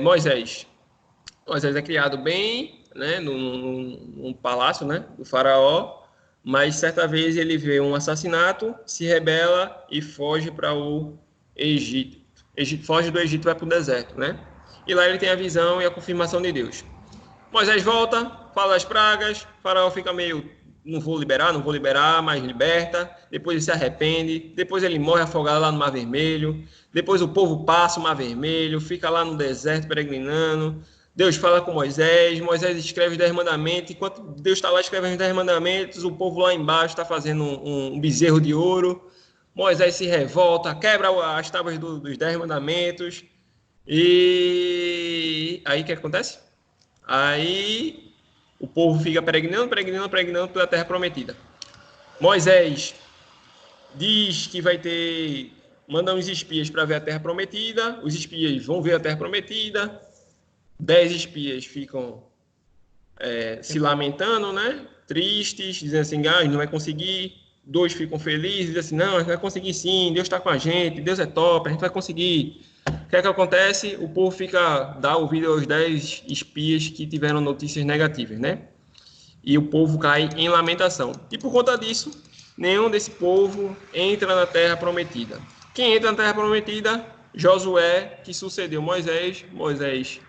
Moisés. Moisés é criado bem, né, num palácio, né, do faraó, mas certa vez ele vê um assassinato, se rebela e foge para o Egito. Foge do Egito e vai para o deserto, né? E lá ele tem a visão e a confirmação de Deus. Moisés volta, fala as pragas, o faraó fica meio, não vou liberar, mas liberta. Depois ele se arrepende, depois ele morre afogado lá no Mar Vermelho. Depois o povo passa o Mar Vermelho, fica lá no deserto peregrinando. Deus fala com Moisés, Moisés escreve os 10 mandamentos. Enquanto Deus está lá escrevendo os 10 mandamentos, o povo lá embaixo está fazendo um bezerro de ouro. Moisés se revolta, quebra as tábuas dos 10 mandamentos. E aí o que acontece? Aí o povo fica peregrinando pela terra prometida. Moisés diz que manda uns espias para ver a terra prometida. Os espias vão ver a terra prometida. 10 espias ficam se lamentando, né? Tristes, dizendo assim, não vai conseguir. 2 ficam felizes, dizem assim, não, a gente vai conseguir sim, Deus está com a gente, Deus é top, a gente vai conseguir. O que é que acontece? O povo dá ouvido aos 10 espias que tiveram notícias negativas, né? E o povo cai em lamentação. E por conta disso, nenhum desse povo entra na terra prometida. Quem entra na terra prometida? Josué, que sucedeu Moisés. Moisés,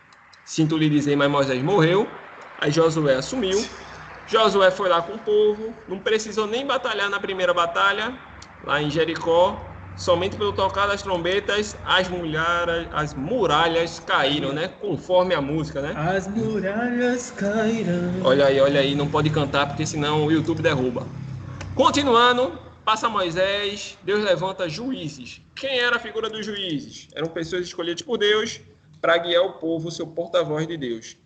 sinto lhe dizer, mas Moisés morreu. Aí Josué assumiu. Josué foi lá com o povo, não precisou nem batalhar na primeira batalha, lá em Jericó. Somente pelo tocar das trombetas, as muralhas caíram, né? Conforme a música, né? As muralhas cairão. Olha aí, não pode cantar, porque senão o YouTube derruba. Continuando, passa Moisés, Deus levanta juízes. Quem era a figura dos juízes? Eram pessoas escolhidas por Deus para guiar o povo, seu porta-voz de Deus.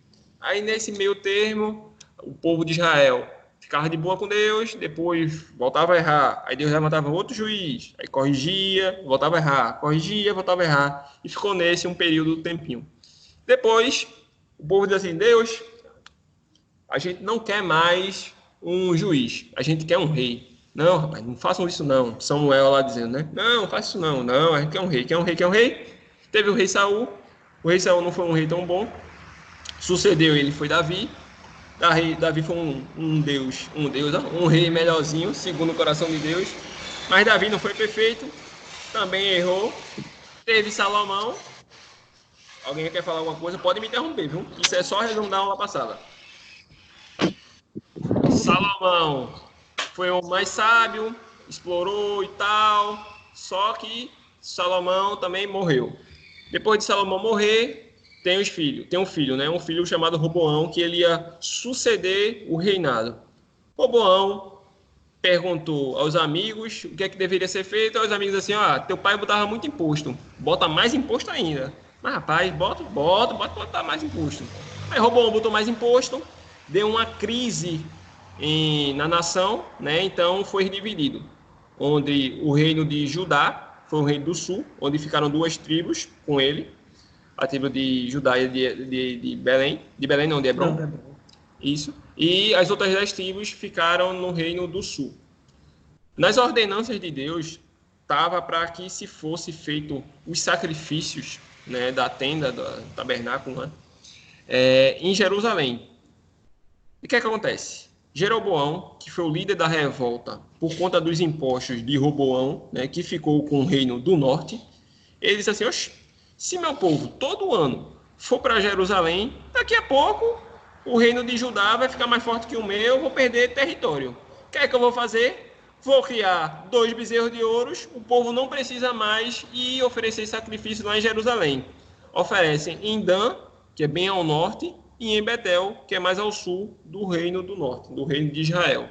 Aí, nesse meio termo, o povo de Israel ficava de boa com Deus, depois voltava a errar. Aí Deus levantava outro juiz, aí corrigia, voltava a errar, corrigia, voltava a errar. E ficou nesse um período, tempinho. Depois, o povo diz assim, Deus, a gente não quer mais um juiz, a gente quer um rei. Não, rapaz, não façam isso não. Samuel lá dizendo, né? Não, faça isso não. Não, a gente quer um rei. Teve o rei Saul. O rei Saul não foi um rei tão bom. Sucedeu ele, foi Davi. Davi foi um rei melhorzinho, segundo o coração de Deus. Mas Davi não foi perfeito, também errou. Teve Salomão. Alguém quer falar alguma coisa? Pode me interromper, viu? Isso é só resumo da aula passada. Salomão foi o mais sábio, explorou e tal, só que Salomão também morreu. Depois de Salomão morrer, tem um filho, né? Um filho chamado Roboão, que ele ia suceder o reinado. Roboão perguntou aos amigos o que é que deveria ser feito. Os amigos assim, teu pai botava muito imposto, bota mais imposto ainda. Mas rapaz, bota botar mais imposto. Aí Roboão botou mais imposto, deu uma crise na nação, né? Então foi dividido, onde o reino de Judá foi o reino do sul, onde ficaram 2 tribos com ele. A tribo de Judá e de Belém. De Belém não, de Hebron. Isso. E as outras 10 tribos ficaram no reino do sul. Nas ordenanças de Deus, estava para que se fosse feito os sacrifícios, né, da tenda, do tabernáculo, né, em Jerusalém. E o que é que acontece? Jeroboão, que foi o líder da revolta por conta dos impostos de Roboão, né, que ficou com o reino do norte, ele disse assim, se meu povo todo ano for para Jerusalém, daqui a pouco o reino de Judá vai ficar mais forte que o meu, vou perder território. O que é que eu vou fazer? Vou criar 2 bezerros de ouros, o povo não precisa mais e oferecer sacrifício lá em Jerusalém. Oferecem em Dan, que é bem ao norte, e em Betel, que é mais ao sul do reino do norte, do reino de Israel.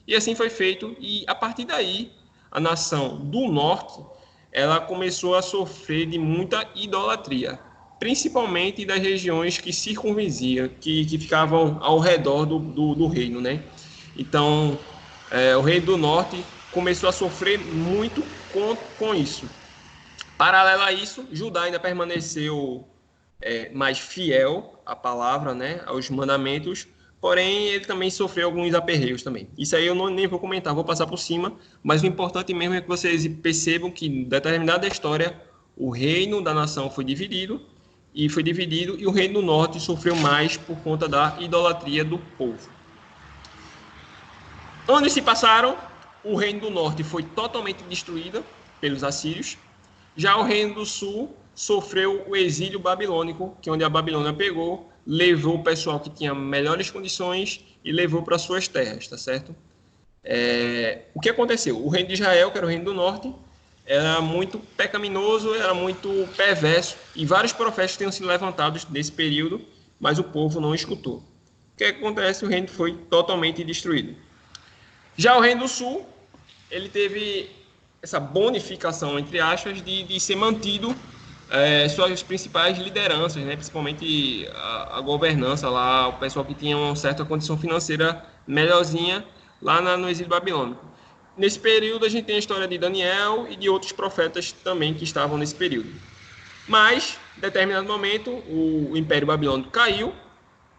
E assim foi feito, e a partir daí, a nação do norte, ela começou a sofrer de muita idolatria, principalmente das regiões que circunvizinham, que ficavam ao redor do reino, né? Então, o reino do norte começou a sofrer muito com isso. Paralelo a isso, Judá ainda permaneceu mais fiel à palavra, né, aos mandamentos, porém ele também sofreu alguns aperreios também. Isso aí eu nem vou comentar, vou passar por cima, mas o importante mesmo é que vocês percebam que, em determinada história, o reino da nação foi dividido e foi dividido, e o Reino do Norte sofreu mais por conta da idolatria do povo. Anos se passaram, o Reino do Norte foi totalmente destruído pelos assírios, já o Reino do Sul sofreu o exílio babilônico, que é onde a Babilônia pegou, levou o pessoal que tinha melhores condições e levou para suas terras, tá certo? O que aconteceu? O Reino de Israel, que era o Reino do Norte, era muito pecaminoso, era muito perverso, e vários profetas tinham sido levantados nesse período, mas o povo não escutou. O que acontece? O reino foi totalmente destruído. Já o Reino do Sul, ele teve essa bonificação, entre aspas, de ser mantido suas principais lideranças, né? Principalmente a governança lá, o pessoal que tinha uma certa condição financeira melhorzinha lá no exílio babilônico. Nesse período, a gente tem a história de Daniel e de outros profetas também que estavam nesse período. Mas, em determinado momento, o Império Babilônico caiu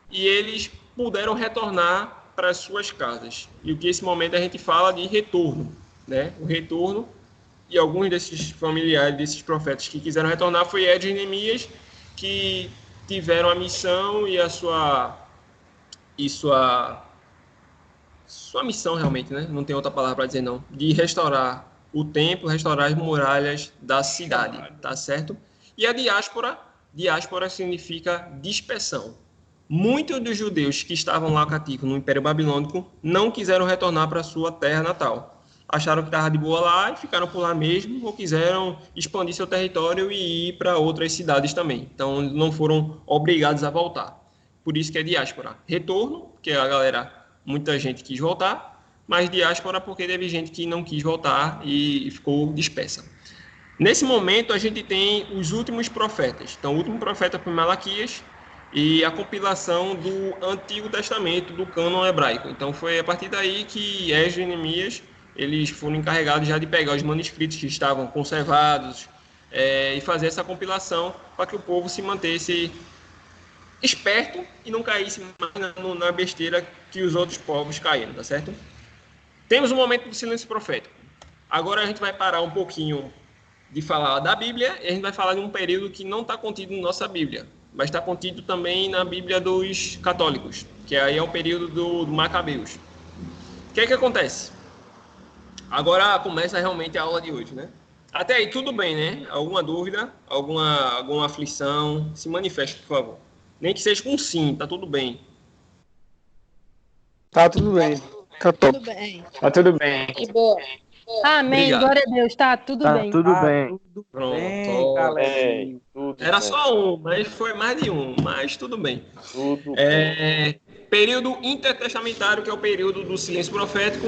e eles puderam retornar para as suas casas. E o que esse momento a gente fala de retorno, né? O retorno, e alguns desses familiares, desses profetas que quiseram retornar, foi Esdras e Neemias, que tiveram a missão e sua missão realmente, né? Não tem outra palavra para dizer não, de restaurar o templo, restaurar as muralhas da cidade, tá certo? E a diáspora significa dispersão. Muitos dos judeus que estavam lá cativos no Império Babilônico não quiseram retornar para sua terra natal. Acharam que estava de boa lá e ficaram por lá mesmo, ou quiseram expandir seu território e ir para outras cidades também. Então, não foram obrigados a voltar. Por isso que é diáspora. Retorno, porque a galera, muita gente quis voltar, mas diáspora porque teve gente que não quis voltar e ficou dispersa. Nesse momento, a gente tem os últimos profetas. Então, o último profeta foi Malaquias, e a compilação do Antigo Testamento, do cânon hebraico. Então, foi a partir daí que Esdras e Neemias, eles foram encarregados já de pegar os manuscritos que estavam conservados e fazer essa compilação para que o povo se mantesse esperto e não caísse mais na besteira que os outros povos caíram, tá certo? Temos um momento do silêncio profético. Agora a gente vai parar um pouquinho de falar da Bíblia e a gente vai falar de um período que não está contido na nossa Bíblia, mas está contido também na Bíblia dos católicos, que aí é o período do Macabeus. O que é que acontece? Agora começa realmente a aula de hoje, né? Até aí tudo bem, né? Alguma dúvida, alguma aflição, se manifeste, por favor. Nem que seja com sim, tá tudo bem. Tá tudo bem. Tá top. Tudo bem. Tá tudo bem. Que boa. Amém, Obrigado. glória a Deus, tá tudo bem. Tudo bem. Pronto. Galera. Era só um, mas foi mais de um, mas tudo bem. Tudo Período intertestamentário, que é o período do silêncio profético,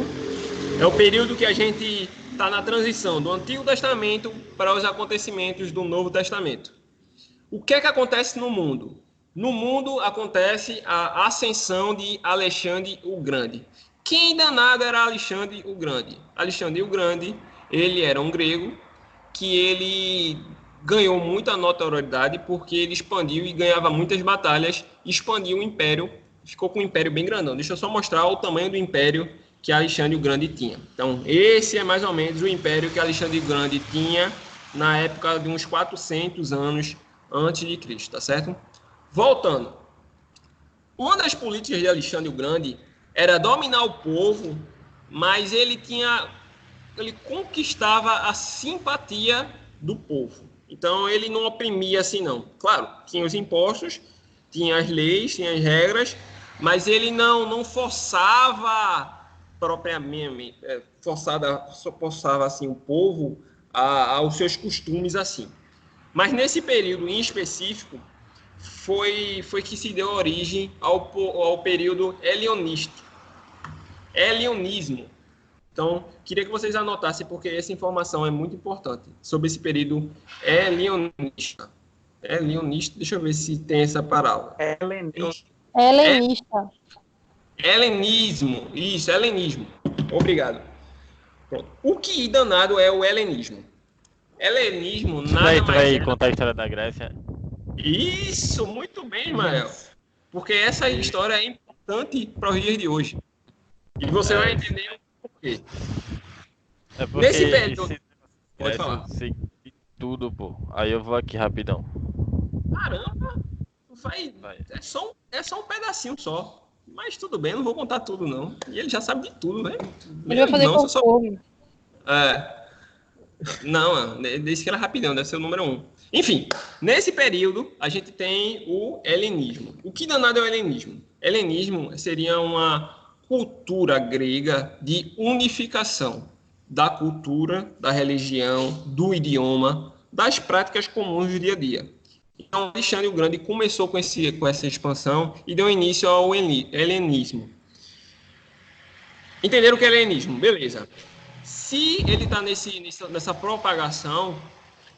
é o período que a gente está na transição do Antigo Testamento para os acontecimentos do Novo Testamento. O que é que acontece no mundo? No mundo acontece a ascensão de Alexandre o Grande. Quem danado era Alexandre o Grande? Alexandre o Grande, ele era um grego que ele ganhou muita notoriedade porque ele expandiu e ganhava muitas batalhas, expandiu o império, ficou com um império bem grandão. Deixa eu só mostrar o tamanho do império que Alexandre o Grande tinha. Então, esse é mais ou menos o império que Alexandre o Grande tinha na época de uns 400 anos antes de Cristo, tá certo? Voltando. Uma das políticas de Alexandre o Grande era dominar o povo, mas ele conquistava a simpatia do povo. Então, ele não oprimia assim, não. Claro, tinha os impostos, tinha as leis, tinha as regras, mas ele não forçava propriamente, forçava assim, o povo aos seus costumes assim. Mas nesse período em específico, foi que se deu origem ao período helionismo. Então, queria que vocês anotassem, porque essa informação é muito importante, sobre esse período helionista. Deixa eu ver se tem essa palavra. Helenista. Helenismo. Isso, helenismo. Obrigado. Pronto. O que danado é o helenismo? Helenismo nada Tu vai contar a história da Grécia? Isso, muito bem, Ismael. Porque essa história é importante para os dias de hoje. E você vai entender o porquê. É porque Nesse período... Pode falar. Eu sei de tudo, pô. Aí eu vou aqui rapidão. Caramba, é só um pedacinho só. Mas tudo bem, eu não vou contar tudo, não. E ele já sabe de tudo, né? Ele vai fazer conforme. Não, desse que era rapidão, deve ser o número 1. Enfim, nesse período, a gente tem o helenismo. O que danado é o helenismo? Helenismo seria uma cultura grega de unificação da cultura, da religião, do idioma, das práticas comuns do dia a dia. Então, Alexandre o Grande começou com essa expansão e deu início ao helenismo. Entenderam o que é helenismo? Beleza. Se ele está nessa propagação,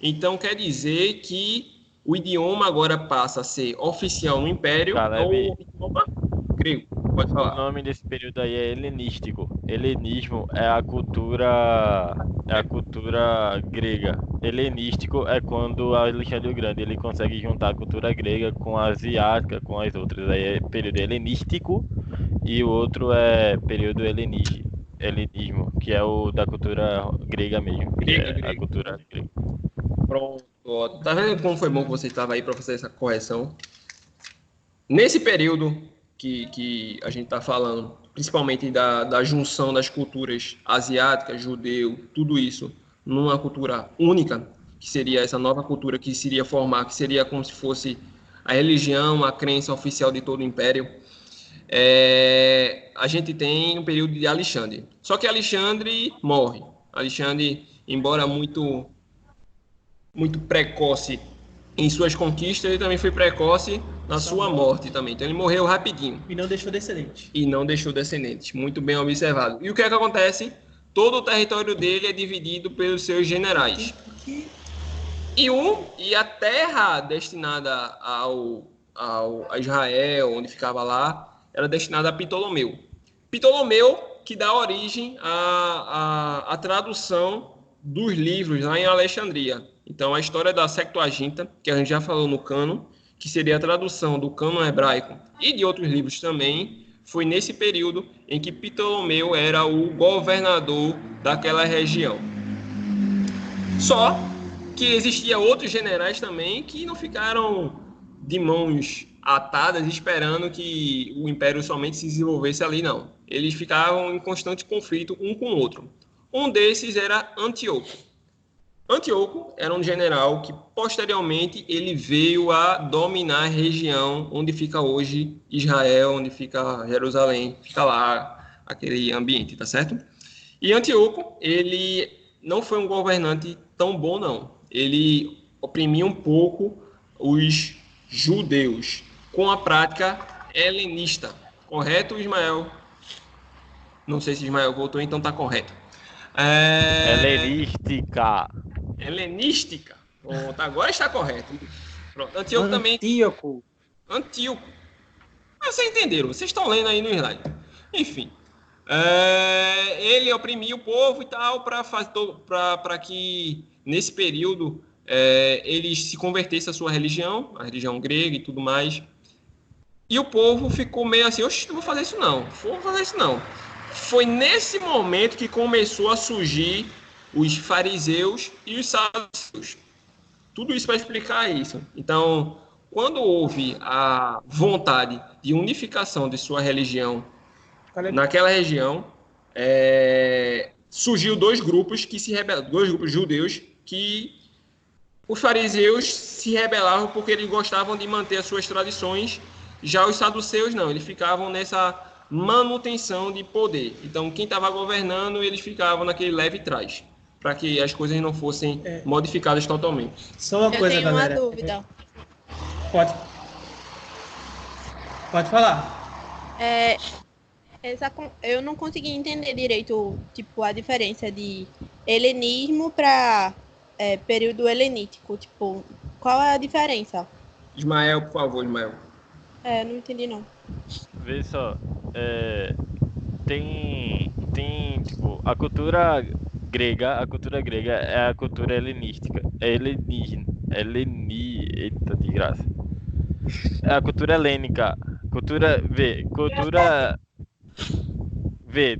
então quer dizer que o idioma agora passa a ser oficial no Império ou idioma grego. Pode falar. O nome desse período aí é helenístico. Helenismo é a cultura grega. Helenístico é quando Alexandre o Grande ele consegue juntar a cultura grega com a asiática, com as outras. Aí é período helenístico e o outro é período helenismo, que é o da cultura grega mesmo. A cultura grega. Pronto. Tá vendo como foi bom que você estava aí para fazer essa correção? Nesse período que a gente está falando, principalmente da junção das culturas asiáticas, judeu, tudo isso, numa cultura única, que seria essa nova cultura que se iria formar, que seria como se fosse a religião, a crença oficial de todo o Império, a gente tem um período de Alexandre. Só que Alexandre morre. Alexandre, embora muito precoce em suas conquistas, ele também foi precoce na sua morte também. Então ele morreu rapidinho. E não deixou descendentes. Muito bem observado. E o que é que acontece? Todo o território dele é dividido pelos seus generais. E a terra destinada a Israel, onde ficava lá, era destinada a Ptolomeu. Ptolomeu que dá origem à tradução dos livros lá em Alexandria. Então, a história da Septuaginta, que a gente já falou no cânon, que seria a tradução do cânon hebraico e de outros livros também, foi nesse período em que Ptolomeu era o governador daquela região. Só que existia outros generais também que não ficaram de mãos atadas esperando que o império somente se desenvolvesse ali, não. Eles ficavam em constante conflito um com o outro. Um desses era Antíoco. Antíoco era um general que, posteriormente, ele veio a dominar a região onde fica hoje Israel, onde fica Jerusalém, fica lá aquele ambiente, tá certo? E Antíoco, ele não foi um governante tão bom, não. Ele oprimia um pouco os judeus com a prática helenista. Correto, Ismael? Não sei se Ismael voltou, então tá correto. Helenística. Pronto, agora está correto. Pronto. Antíoco. Mas vocês entenderam, vocês estão lendo aí no slide. Enfim. Ele oprimia o povo e tal para que, nesse período, eles se convertessem à sua religião, a religião grega e tudo mais. E o povo ficou meio assim, oxe, não vou fazer isso não. Foi nesse momento que começou a surgir os fariseus e os saduceus. Tudo isso para explicar isso. Então, quando houve a vontade de unificação de sua religião naquela região, surgiu dois grupos judeus que os fariseus se rebelavam porque eles gostavam de manter as suas tradições, já os saduceus não, eles ficavam nessa manutenção de poder. Então, quem estava governando, eles ficavam naquele leve trás, para que as coisas não fossem modificadas totalmente. Só uma coisa, galera. Eu tenho uma dúvida. Pode falar. Eu não consegui entender direito, tipo, a diferença de helenismo para período helenístico. Tipo, qual é a diferença? Ismael, por favor, Ismael. Não entendi, não. Vê só, tem tipo, a cultura grega é a cultura helenística, eita de graça, é a cultura helênica,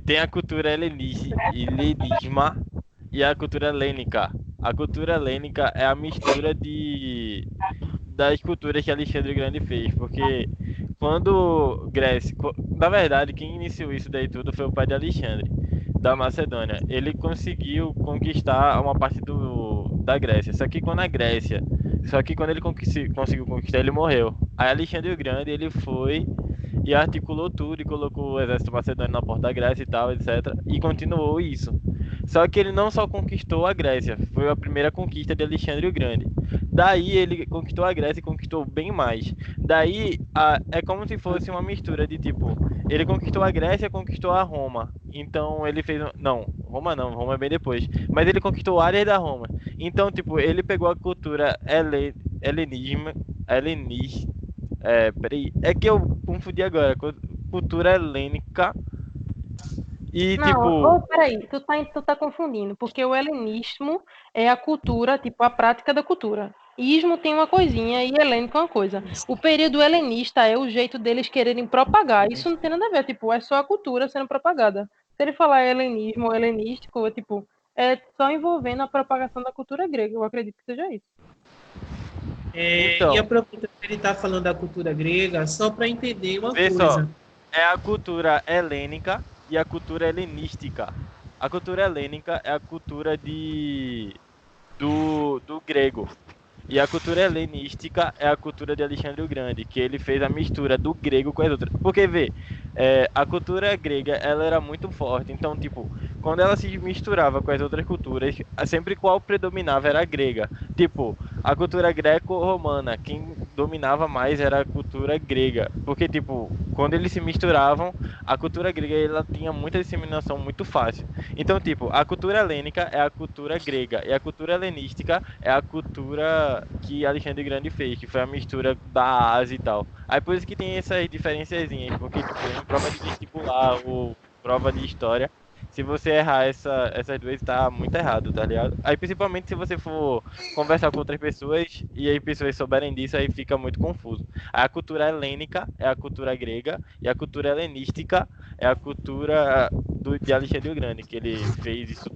tem a cultura helenisma e a cultura helênica. A cultura helênica é a mistura das culturas que Alexandre o Grande fez, porque quando Grécia, na verdade, quem iniciou isso daí tudo foi o pai de Alexandre, da Macedônia. Ele conseguiu conquistar uma parte da Grécia, só que quando ele conseguiu conquistar, ele morreu. Aí Alexandre o Grande, ele foi e articulou tudo e colocou o exército macedônio na porta da Grécia e tal, etc. E continuou isso. Só que ele não só conquistou a Grécia, foi a primeira conquista de Alexandre o Grande. Daí ele conquistou a Grécia e conquistou bem mais. Daí é como se fosse uma mistura de tipo, ele conquistou a Grécia e conquistou a Roma. Então ele fez. Não, Roma é bem depois. Mas ele conquistou áreas da Roma. Então, tipo, ele pegou a cultura helenista. Peraí, é que eu confundi agora. Cultura helênica. E tipo. Peraí, tu tá confundindo, porque o helenismo é a cultura, tipo, a prática da cultura. Ismo tem uma coisinha e helênico é uma coisa. O período helenista é o jeito deles quererem propagar. Isso não tem nada a ver, tipo, é só a cultura sendo propagada. Se ele falar helenismo ou helenístico, tipo, é só envolvendo a propagação da cultura grega. Eu acredito que seja isso. Então, e aproveitando que ele está falando da cultura grega, só para entender uma coisa. Só, é a cultura helênica e a cultura helenística. A cultura helênica é a cultura do grego. E a cultura helenística é a cultura de Alexandre o Grande, que ele fez a mistura do grego com as outras. Porque, vê, a cultura grega, ela era muito forte. Então, tipo, quando ela se misturava com as outras culturas, sempre qual predominava era a grega. Tipo, a cultura greco-romana, quem dominava mais era a cultura grega. Porque, tipo, quando eles se misturavam, a cultura grega, ela tinha muita disseminação muito fácil. Então, tipo, a cultura helênica é a cultura grega. E a cultura helenística é a cultura que Alexandre o Grande fez, que foi a mistura da Ásia e tal. Aí por isso que tem essas diferenciazinhas, porque tipo, em prova de vestibular ou prova de história, se você errar essas duas, tá muito errado, tá ligado? Aí principalmente se você for conversar com outras pessoas e as pessoas souberem disso, aí fica muito confuso. Aí a cultura helênica é a cultura grega e a cultura helenística é a cultura de Alexandre o Grande, que ele fez isso.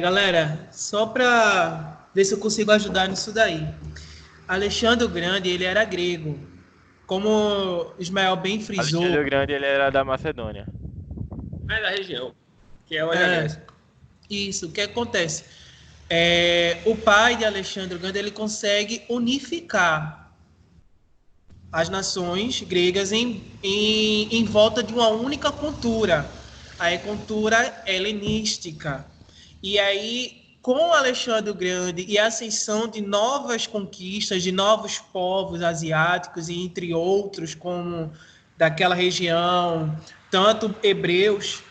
Galera, só para ver se eu consigo ajudar nisso daí. Alexandre o Grande, ele era grego. Como Ismael bem frisou... Alexandre o Grande, ele era da Macedônia. É da região, que é onde a Grécia. Isso, o que acontece? O pai de Alexandre o Grande, ele consegue unificar as nações gregas em volta de uma única cultura, a cultura helenística. E aí, com Alexandre o Grande e a ascensão de novas conquistas, de novos povos asiáticos, e entre outros, como daquela região, tanto hebreus,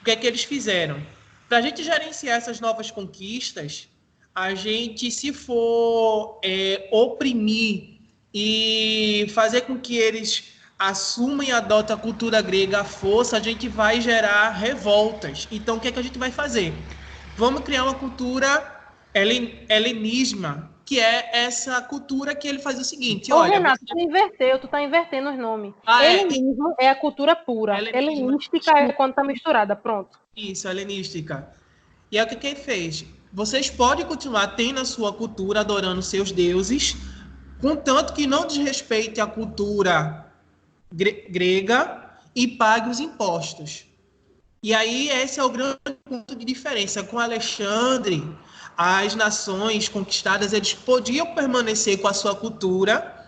o que é que eles fizeram? Para a gente gerenciar essas novas conquistas, a gente, se for oprimir e fazer com que eles assumam e adotem a cultura grega à força, a gente vai gerar revoltas. Então, o que é que a gente vai fazer? Vamos criar uma cultura helenisma, que é essa cultura que ele faz o seguinte... Olha, Renato, tu tá invertendo os nomes. Helenismo é a cultura pura. Helenística é quando tá misturada, pronto. Isso, helenística. E é o que ele fez. Vocês podem continuar tendo a sua cultura, adorando seus deuses, contanto que não desrespeite a cultura grega e pague os impostos. E aí, esse é o grande ponto de diferença. Com Alexandre, as nações conquistadas, eles podiam permanecer com a sua cultura,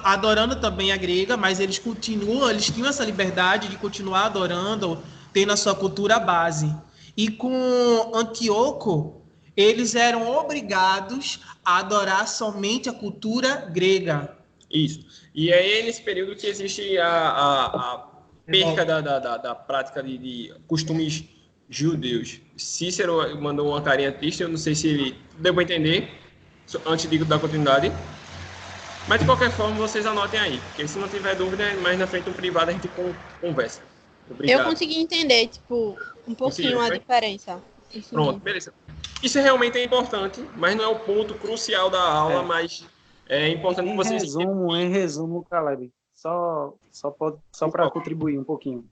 adorando também a grega, mas eles tinham essa liberdade de continuar adorando, tendo a sua cultura base. E com Antíoco, eles eram obrigados a adorar somente a cultura grega. Isso. E aí, nesse período que existe a perca da prática de costumes judeus. Cícero mandou uma carinha triste, eu não sei se ele deu para entender, antes de dar continuidade. Mas, de qualquer forma, vocês anotem aí, porque se não tiver dúvida, mais na frente do privado a gente conversa. Obrigado. Eu consegui entender, tipo, um pouquinho a diferença. Pronto, beleza. Isso realmente é importante, mas não é o ponto crucial da aula, mas é importante que vocês... Em resumo, Caleb, só para contribuir um pouquinho.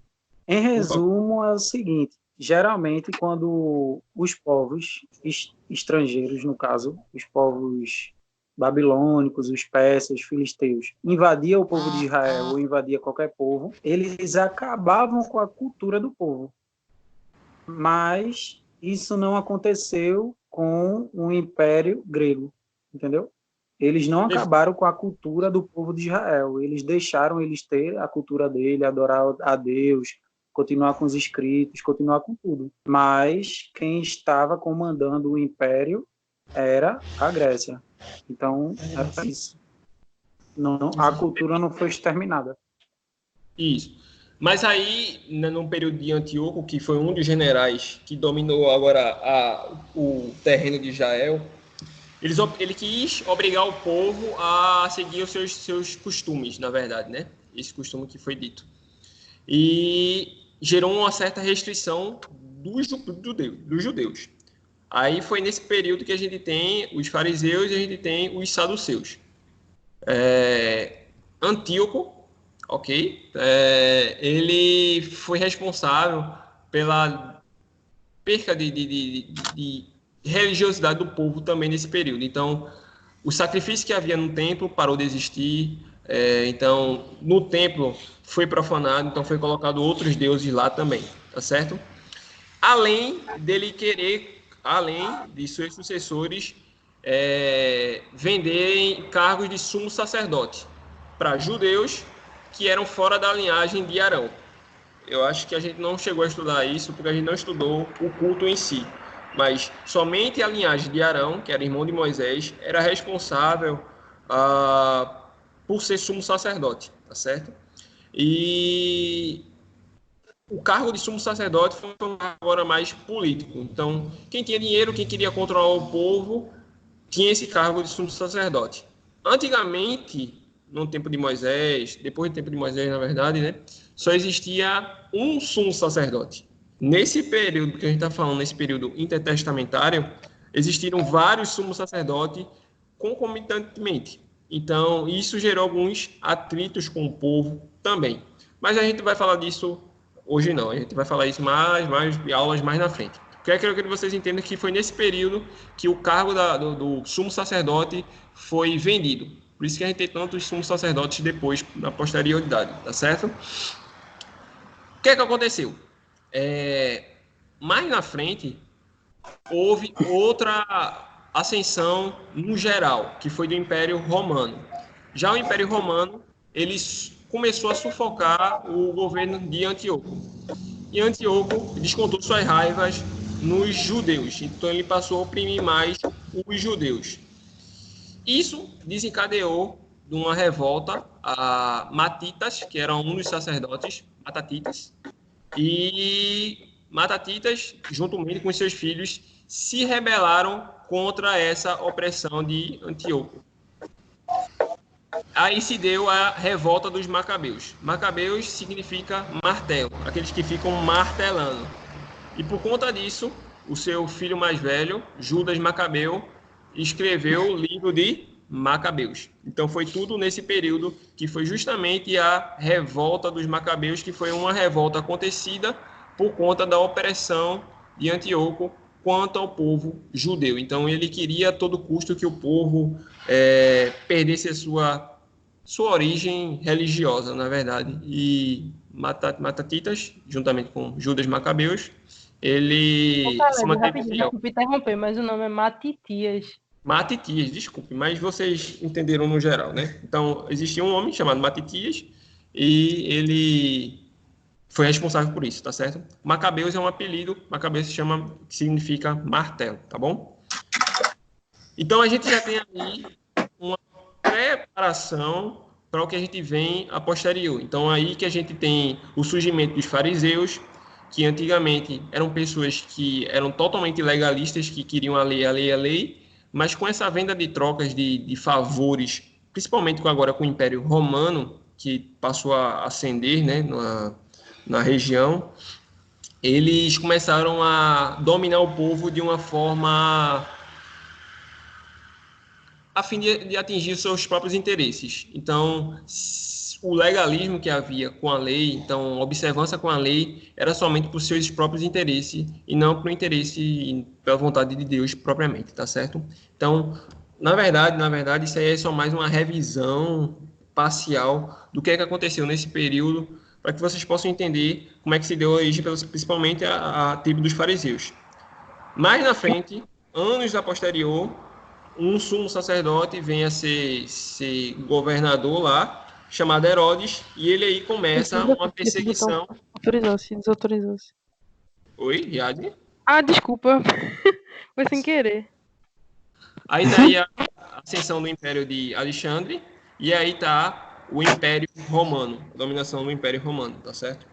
Em resumo, é o seguinte, geralmente, quando os povos estrangeiros, no caso, os povos babilônicos, os persas, os filisteus, invadiam o povo de Israel ou invadiam qualquer povo, eles acabavam com a cultura do povo. Mas isso não aconteceu com o Império Grego, entendeu? Eles não acabaram com a cultura do povo de Israel. Eles deixaram eles ter a cultura dele, adorar a Deus, continuar com os escritos, continuar com tudo. Mas quem estava comandando o Império era a Grécia. Então, é isso. Não, a cultura não foi exterminada. Isso. Mas aí, no período de Antíoco, que foi um dos generais que dominou agora o terreno de Israel, ele quis obrigar o povo a seguir os seus costumes, na verdade, né? Esse costume que foi dito. E gerou uma certa restrição dos judeus. Aí foi nesse período que a gente tem os fariseus e a gente tem os saduceus. Antíoco, ok? Ele foi responsável pela perca de religiosidade do povo também nesse período. Então, o sacrifício que havia no templo parou de existir. Então, no templo foi profanado, então foi colocado outros deuses lá também, tá certo? Além dele querer, além de seus sucessores venderem cargos de sumo sacerdote para judeus que eram fora da linhagem de Arão. Eu acho que a gente não chegou a estudar isso porque a gente não estudou o culto em si. Mas somente a linhagem de Arão, que era irmão de Moisés, era responsável por ser sumo sacerdote, tá certo? E o cargo de sumo sacerdote foi agora mais político. Então, quem tinha dinheiro, quem queria controlar o povo, tinha esse cargo de sumo sacerdote. Antigamente, no tempo de Moisés, depois do tempo de Moisés, na verdade, né, só existia um sumo sacerdote. Nesse período que a gente está falando, nesse período intertestamentário, existiram vários sumos sacerdotes concomitantemente. Então, isso gerou alguns atritos com o povo também. Mas a gente vai falar disso hoje não. A gente vai falar isso mais aulas mais na frente. Porque eu quero que vocês entendam que foi nesse período que o cargo do sumo sacerdote foi vendido. Por isso que a gente tem tantos sumos sacerdotes depois, na posterioridade, tá certo? O que aconteceu? Mais na frente, houve outra ascensão no geral, que foi do Império Romano. Já o Império Romano, ele começou a sufocar o governo de Antíoco. E Antíoco descontou suas raivas nos judeus. Então, ele passou a oprimir mais os judeus. Isso desencadeou de uma revolta a Matitas, que era um dos sacerdotes, Matatitas, e Matatitas, juntamente com seus filhos, se rebelaram contra essa opressão de Antíoco. Aí se deu a revolta dos Macabeus. Macabeus significa martelo, aqueles que ficam martelando. E por conta disso, o seu filho mais velho, Judas Macabeu, escreveu o livro de Macabeus. Então foi tudo nesse período que foi justamente a revolta dos Macabeus, que foi uma revolta acontecida por conta da opressão de Antíoco quanto ao povo judeu. Então ele queria a todo custo que o povo perdesse a sua origem religiosa, na verdade. E Matatitas, juntamente com Judas Macabeus, ele se manteve fiel. Desculpe interromper, mas o nome é Matitias. Matitias, desculpe, mas vocês entenderam no geral, né? Então, existia um homem chamado Matitias e ele foi responsável por isso, tá certo? Macabeus é um apelido, Macabeus que significa martelo, tá bom? Então, a gente já tem aí uma preparação para o que a gente vem a posterior. Então, aí que a gente tem o surgimento dos fariseus, que antigamente eram pessoas que eram totalmente legalistas, que queriam a lei, mas com essa venda de trocas de favores, principalmente agora com o Império Romano, que passou a ascender, né, na região, eles começaram a dominar o povo de uma forma a fim de atingir seus próprios interesses. Então, o legalismo que havia com a lei, então a observância com a lei era somente por seus próprios interesses e não para o interesse pela vontade de Deus propriamente, tá certo? Então, na verdade, isso aí é só mais uma revisão parcial do que é que aconteceu nesse período, para que vocês possam entender como é que se deu origem, principalmente a tribo dos fariseus. Mais na frente, anos a posterior, um sumo sacerdote vem a ser governador lá, chamado Herodes, e ele aí começa uma perseguição. Autorizou-se, desautorizou-se. Oi, Riad? Ah, desculpa. Foi sem querer. Aí daí a ascensão do Império de Alexandre, e aí tá o Império Romano, a dominação do Império Romano, tá certo?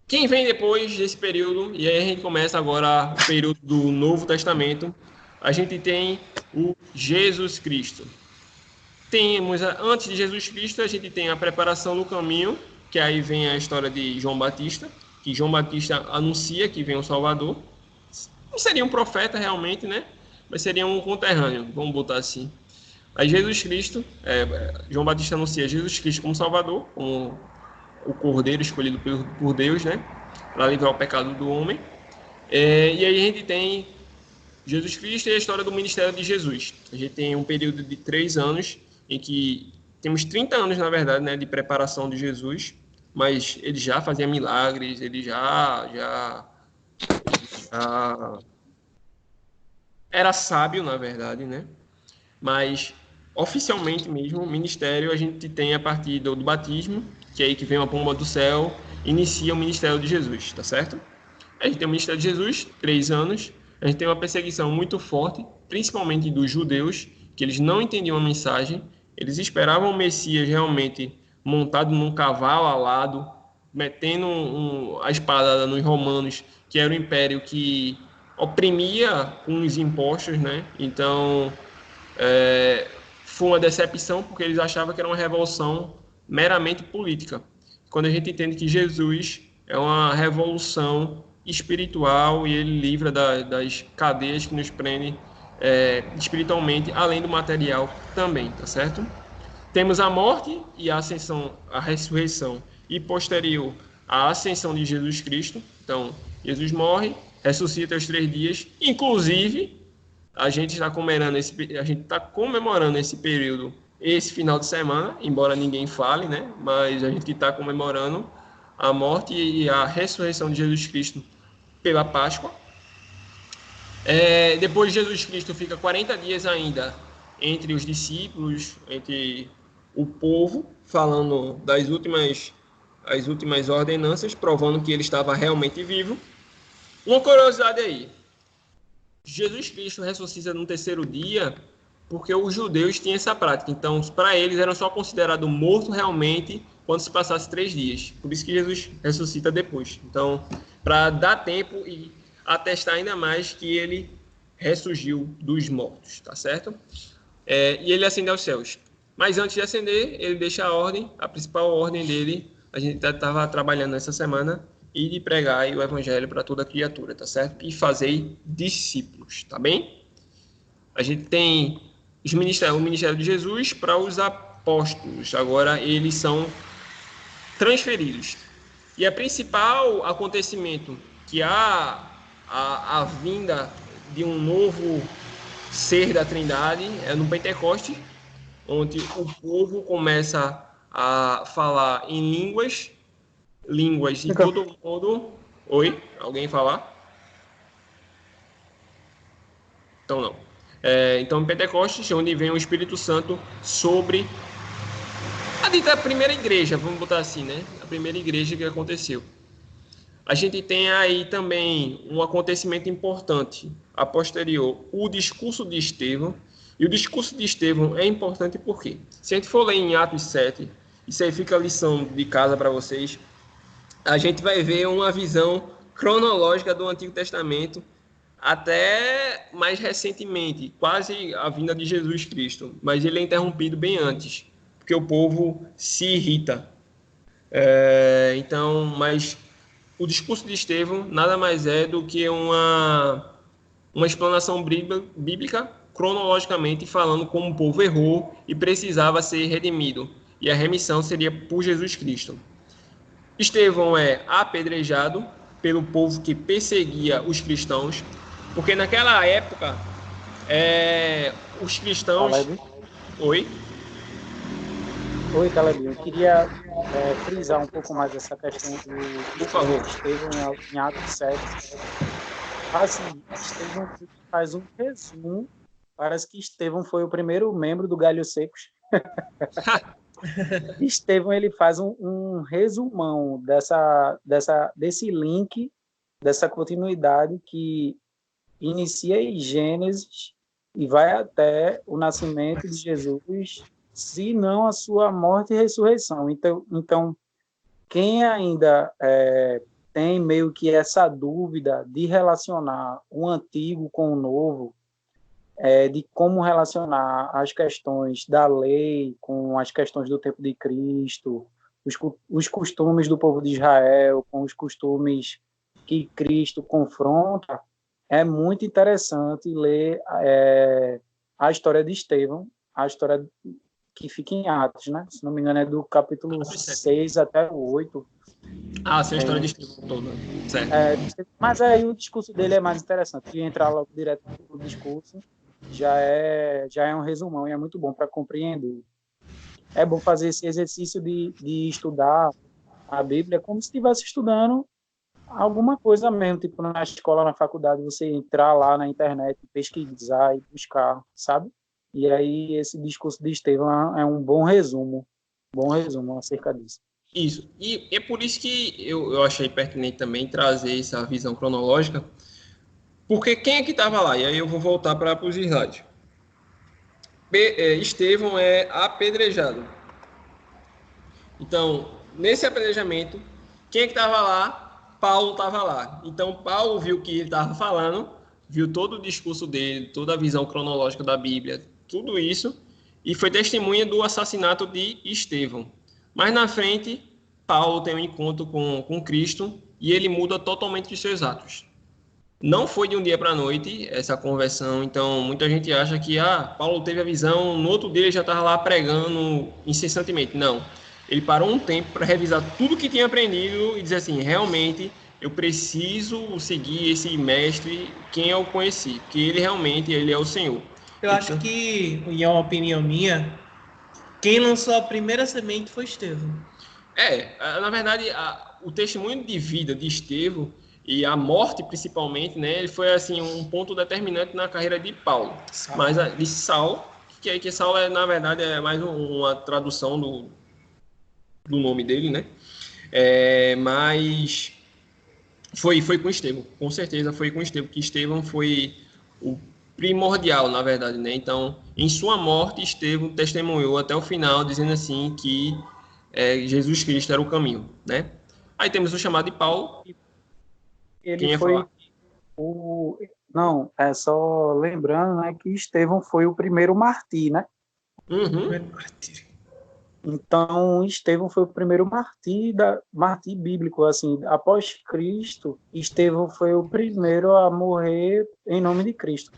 Quem vem depois desse período, e aí a gente começa agora o período do Novo Testamento, a gente tem o Jesus Cristo. Antes de Jesus Cristo, a gente tem a preparação do caminho, que aí vem a história de João Batista, que João Batista anuncia que vem o Salvador. Não seria um profeta realmente, né? Mas seria um conterrâneo, vamos botar assim. Aí Jesus Cristo, João Batista anuncia Jesus Cristo como Salvador, como o Cordeiro escolhido por Deus, né? Para livrar o pecado do homem. E aí a gente tem Jesus Cristo e a história do ministério de Jesus. A gente tem um período de 3 anos, em que temos 30 anos, na verdade, né, de preparação de Jesus, mas ele já fazia milagres, ele já era sábio, na verdade, né? Mas oficialmente mesmo, o ministério a gente tem a partir do batismo, que é aí que vem uma pomba do céu, inicia o ministério de Jesus, tá certo? A gente tem o ministério de Jesus, 3 anos, a gente tem uma perseguição muito forte, principalmente dos judeus, que eles não entendiam a mensagem, eles esperavam o Messias realmente montado num cavalo alado, metendo a espada nos romanos, que era o império que oprimia com os impostos, né? Então, foi uma decepção, porque eles achavam que era uma revolução meramente política. Quando a gente entende que Jesus é uma revolução espiritual e ele livra das cadeias que nos prendem espiritualmente, além do material também, tá certo? Temos a morte e a ascensão, a ressurreição e posterior a ascensão de Jesus Cristo. Então, Jesus morre, ressuscita aos 3 dias. Inclusive, a gente está comemorando esse período, esse final de semana, embora ninguém fale, né? Mas a gente está comemorando a morte e a ressurreição de Jesus Cristo pela Páscoa. Depois de Jesus Cristo fica 40 dias ainda entre os discípulos, entre o povo, falando das últimas ordenanças, provando que ele estava realmente vivo. Uma curiosidade aí, Jesus Cristo ressuscita no 3º dia porque os judeus tinham essa prática, então para eles era só considerado morto realmente quando se passasse 3 dias, por isso que Jesus ressuscita depois. Então, para dar tempo e atestar ainda mais que ele ressurgiu dos mortos, tá certo? E ele ascende aos céus. Mas antes de ascender, ele deixa a ordem, a principal ordem dele, a gente estava trabalhando essa semana, e de pregar o evangelho para toda criatura, tá certo? E fazer discípulos, tá bem? A gente tem o ministério de Jesus para os apóstolos, agora eles são transferidos. E o principal acontecimento que há a vinda de um novo ser da Trindade é no Pentecoste, onde o povo começa a falar em línguas de todo mundo. Oi? Alguém falar? Então não. Então em Pentecostes, onde vem o Espírito Santo sobre a primeira igreja, vamos botar assim, né? A primeira igreja que aconteceu. A gente tem aí também um acontecimento importante, a posterior, o discurso de Estevão. E o discurso de Estevão é importante porque, se a gente for ler em Atos 7, isso aí fica a lição de casa para vocês, a gente vai ver uma visão cronológica do Antigo Testamento até mais recentemente, quase a vinda de Jesus Cristo. Mas ele é interrompido bem antes, porque o povo se irrita. Mas o discurso de Estevão nada mais é do que uma explanação bíblica cronologicamente falando como o povo errou e precisava ser redimido, e a remissão seria por Jesus Cristo. Estevão é apedrejado pelo povo que perseguia os cristãos, porque naquela época os cristãos... Caleb? Oi? Oi, Caleb. Eu queria frisar um pouco mais essa questão Por favor. Estevão em Atos 7. Assim, Estevão faz um resumo. Parece que Estevão foi o primeiro membro do Galho Secos. Estevão, ele faz um resumão desse link, dessa continuidade que inicia em Gênesis e vai até o nascimento de Jesus, se não a sua morte e ressurreição. Então quem ainda tem meio que essa dúvida de relacionar o antigo com o novo, de como relacionar as questões da lei com as questões do tempo de Cristo, os costumes do povo de Israel com os costumes que Cristo confronta, é muito interessante ler a história de Estevão, a história que fica em Atos, né? Se não me engano, é do capítulo 6 até o 8. Ah, sim, a história de Estevão toda. Certo. Mas aí o discurso dele é mais interessante. Se entrar logo direto no discurso, já é um resumão e é muito bom para compreender. É bom fazer esse exercício de estudar a Bíblia como se estivesse estudando alguma coisa mesmo, tipo na escola, na faculdade, você entrar lá na internet, pesquisar e buscar, sabe? E aí esse discurso de Estevão é um bom resumo acerca disso. Isso, e é por isso que eu achei pertinente também trazer essa visão cronológica, porque quem é que estava lá? E aí eu vou voltar para os slides. Estevão é apedrejado. Então, nesse apedrejamento, quem é que estava lá? Paulo estava lá. Então, Paulo viu o que ele estava falando, viu todo o discurso dele, toda a visão cronológica da Bíblia, tudo isso, e foi testemunha do assassinato de Estevão. Mas na frente, Paulo tem um encontro com Cristo e ele muda totalmente os seus atos. Não foi de um dia para a noite essa conversão, então muita gente acha que Paulo teve a visão, no outro dia ele já estava lá pregando incessantemente. Não, ele parou um tempo para revisar tudo que tinha aprendido e dizer assim, realmente eu preciso seguir esse mestre, quem eu conheci, que ele realmente ele é o Senhor. Eu acho que, em uma opinião minha, quem lançou a primeira semente foi Estevão. Na verdade, o testemunho de vida de Estevão e a morte, principalmente, né, ele foi assim, um ponto determinante na carreira de Paulo. Mas de Saulo, que Saulo, na verdade, é mais uma tradução do nome dele, né? Mas foi com Estevão, com certeza foi com Estevão, que Estevão foi o primordial, na verdade, né? Então, em sua morte, Estevão testemunhou até o final, dizendo assim que Jesus Cristo era o caminho, né? Aí temos o chamado de Paulo. Ele foi Não, é só lembrando, né, que Estevão foi o primeiro mártir, né? Uhum. Então, Estevão foi o primeiro mártir bíblico, assim, após Cristo, Estevão foi o primeiro a morrer em nome de Cristo.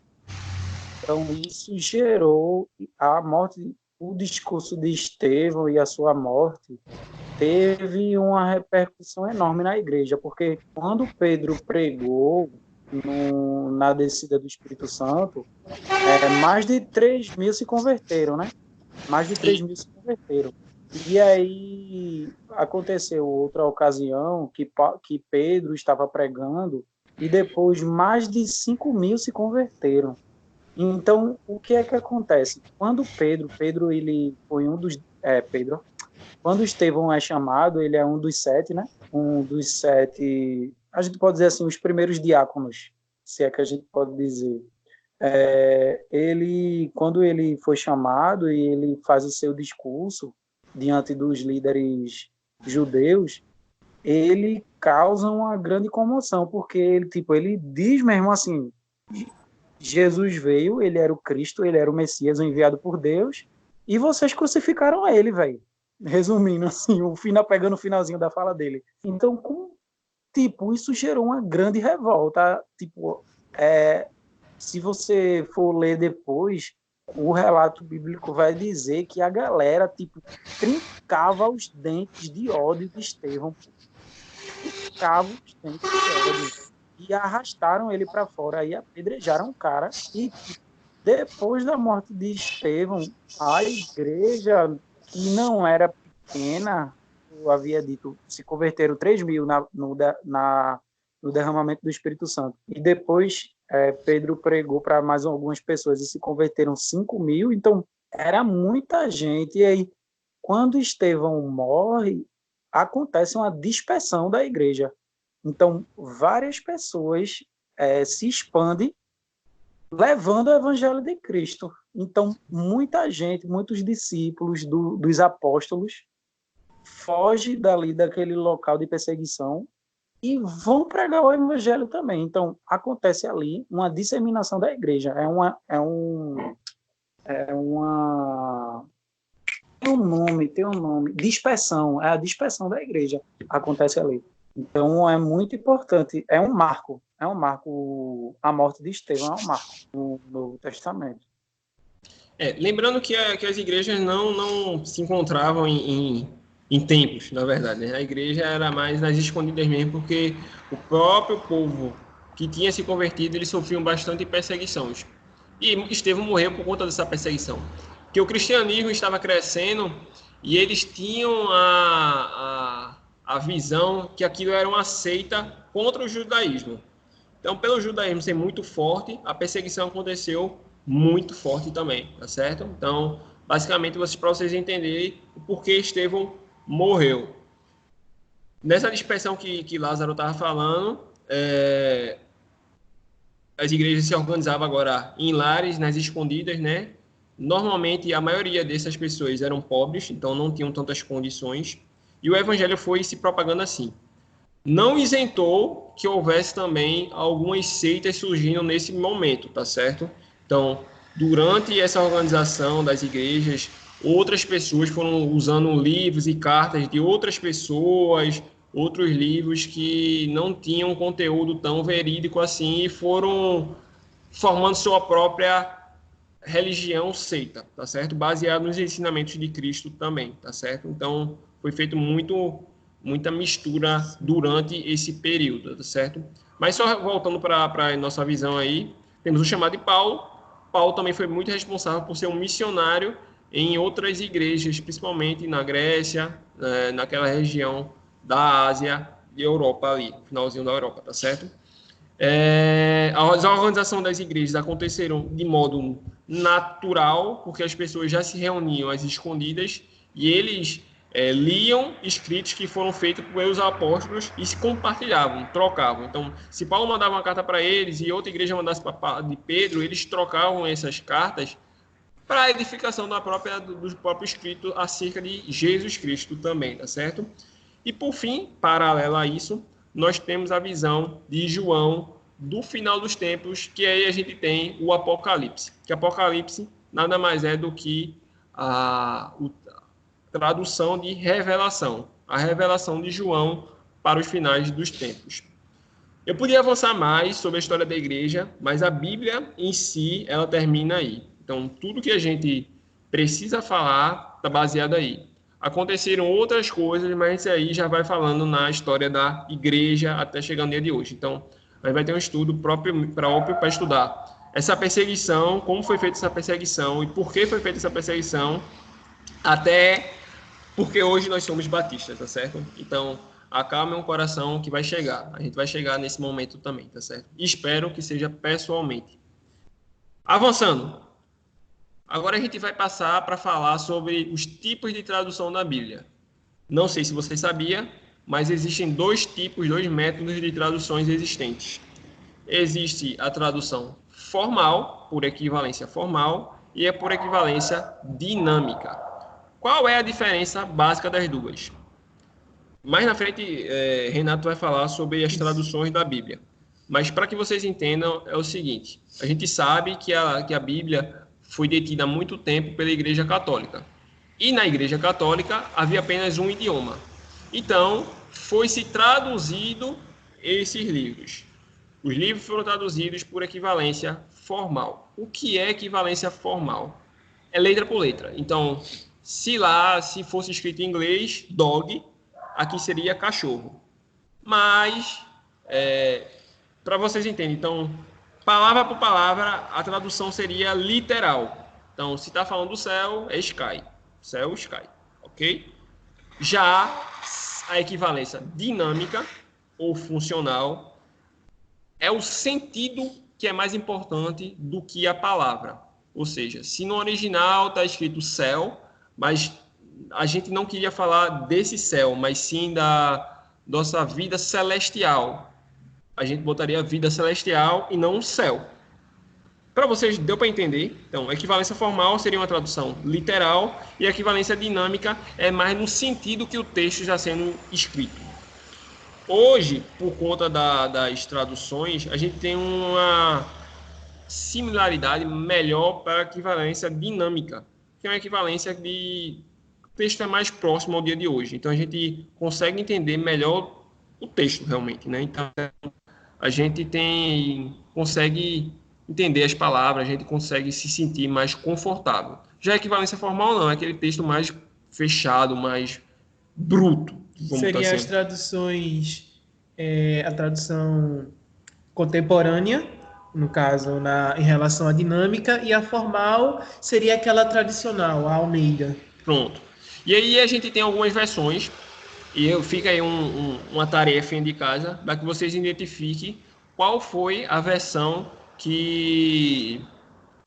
Então, isso gerou a morte, o discurso de Estevão e a sua morte teve uma repercussão enorme na igreja, porque quando Pedro pregou na descida do Espírito Santo, mais de 3 mil se converteram, né? Mais de 3 mil se converteram. E aí aconteceu outra ocasião que Pedro estava pregando e depois mais de 5 mil se converteram. Então, o que é que acontece? Quando Pedro ele foi um dos... Quando Estevão é chamado, ele é um dos 7, né? Um dos 7, a gente pode dizer assim, os primeiros diáconos, se é que a gente pode dizer. Quando ele foi chamado e ele faz o seu discurso diante dos líderes judeus, ele causa uma grande comoção, porque ele diz mesmo assim, Jesus veio, ele era o Cristo, ele era o Messias, o enviado por Deus, e vocês crucificaram ele, velho. Resumindo, assim, pegando o finalzinho da fala dele. Então, isso gerou uma grande revolta. se você for ler depois, o relato bíblico vai dizer que a galera, tipo, trincava os dentes de ódio de Estevão. Trincava os dentes de ódio. E arrastaram ele para fora, aí apedrejaram o cara. E depois da morte de Estevão, a igreja, que não era pequena, eu havia dito, se converteram 3.000 no derramamento do Espírito Santo. E depois Pedro pregou para mais algumas pessoas e se converteram 5.000. Então, era muita gente. E aí, quando Estevão morre, acontece uma dispersão da igreja. Então, várias pessoas se expandem levando o evangelho de Cristo. Então, muita gente, muitos discípulos dos apóstolos fogem dali daquele local de perseguição e vão pregar o evangelho também. Então, acontece ali uma disseminação da igreja. Tem um nome, dispersão, é a dispersão da igreja, acontece ali. Então, é muito importante, é um marco, a morte de Estevão é um marco no Novo Testamento. Lembrando que as igrejas não se encontravam em templos, na verdade, né? A igreja era mais nas escondidas mesmo, porque o próprio povo que tinha se convertido, eles sofriam bastante perseguições. E Estevão morreu por conta dessa perseguição. Porque o cristianismo estava crescendo e eles tinham a visão que aquilo era uma seita contra o judaísmo. Então, pelo judaísmo ser muito forte, a perseguição aconteceu muito forte também, tá certo? Então, basicamente, para vocês entenderem o porquê Estevão morreu. Nessa dispersão que Lázaro estava falando, as igrejas se organizavam agora em lares, nas escondidas, né? Normalmente, a maioria dessas pessoas eram pobres, então não tinham tantas condições. E o evangelho foi se propagando assim. Não isentou que houvesse também algumas seitas surgindo nesse momento, tá certo? Então, durante essa organização das igrejas, outras pessoas foram usando livros e cartas de outras pessoas, outros livros que não tinham conteúdo tão verídico assim e foram formando sua própria religião seita, tá certo? Baseado nos ensinamentos de Cristo também, tá certo? Então, foi feito muita mistura durante esse período, tá certo? Mas só voltando para a nossa visão aí, temos o chamado de Paulo. Paulo também foi muito responsável por ser um missionário em outras igrejas, principalmente na Grécia, naquela região da Ásia e Europa ali, finalzinho da Europa, tá certo? A organização das igrejas aconteceram de modo natural, porque as pessoas já se reuniam às escondidas e eles liam escritos que foram feitos pelos apóstolos e se compartilhavam, trocavam. Então, se Paulo mandava uma carta para eles e outra igreja mandasse para de Pedro, eles trocavam essas cartas para a edificação do próprio escrito acerca de Jesus Cristo também, tá certo? E, por fim, paralelo a isso, nós temos a visão de João do final dos tempos, que aí a gente tem o Apocalipse. Que Apocalipse nada mais é do que a tradução de revelação, a revelação de João para os finais dos tempos. Eu podia avançar mais sobre a história da igreja, mas a Bíblia em si, ela termina aí. Então, tudo que a gente precisa falar está baseado aí. Aconteceram outras coisas, mas isso aí já vai falando na história da igreja até chegar no dia de hoje. Então, a gente vai ter um estudo próprio para estudar essa perseguição, como foi feita essa perseguição e por que foi feita essa perseguição, até porque hoje nós somos batistas, tá certo? Então, acalme um coração que vai chegar. A gente vai chegar nesse momento também, tá certo? E espero que seja pessoalmente. Avançando. Agora a gente vai passar para falar sobre os tipos de tradução da Bíblia. Não sei se você sabia, mas existem dois métodos de traduções existentes. Existe a tradução formal, por equivalência formal, e a por equivalência dinâmica. Qual é a diferença básica das duas? Mais na frente, Renato vai falar sobre as traduções da Bíblia. Mas para que vocês entendam, é o seguinte. A gente sabe que a Bíblia foi detida há muito tempo pela Igreja Católica. E na Igreja Católica havia apenas um idioma. Então, foi-se traduzido esses livros. Os livros foram traduzidos por equivalência formal. O que é equivalência formal? É letra por letra. Então, se fosse escrito em inglês, dog, aqui seria cachorro. Mas, para vocês entenderem, então, palavra por palavra, a tradução seria literal. Então, se está falando do céu, é sky. Céu, sky. Ok? Já a equivalência dinâmica ou funcional é o sentido que é mais importante do que a palavra. Ou seja, se no original está escrito céu, mas a gente não queria falar desse céu, mas sim da nossa vida celestial. A gente botaria vida celestial e não céu. Para vocês, deu para entender? Então, equivalência formal seria uma tradução literal e a equivalência dinâmica é mais no sentido que o texto já sendo escrito. Hoje, por conta das traduções, a gente tem uma similaridade melhor para a equivalência dinâmica, que é uma equivalência de o texto é mais próximo ao dia de hoje. Então, a gente consegue entender melhor o texto, realmente, né? Então, a gente consegue entender as palavras, a gente consegue se sentir mais confortável. Já a equivalência formal não, é aquele texto mais fechado, mais bruto. Seria as traduções, a tradução contemporânea, no caso, em relação à dinâmica, e a formal seria aquela tradicional, a Almeida. Pronto. E aí a gente tem algumas versões, e fica aí uma tarefa de casa, para que vocês identifiquem qual foi a versão que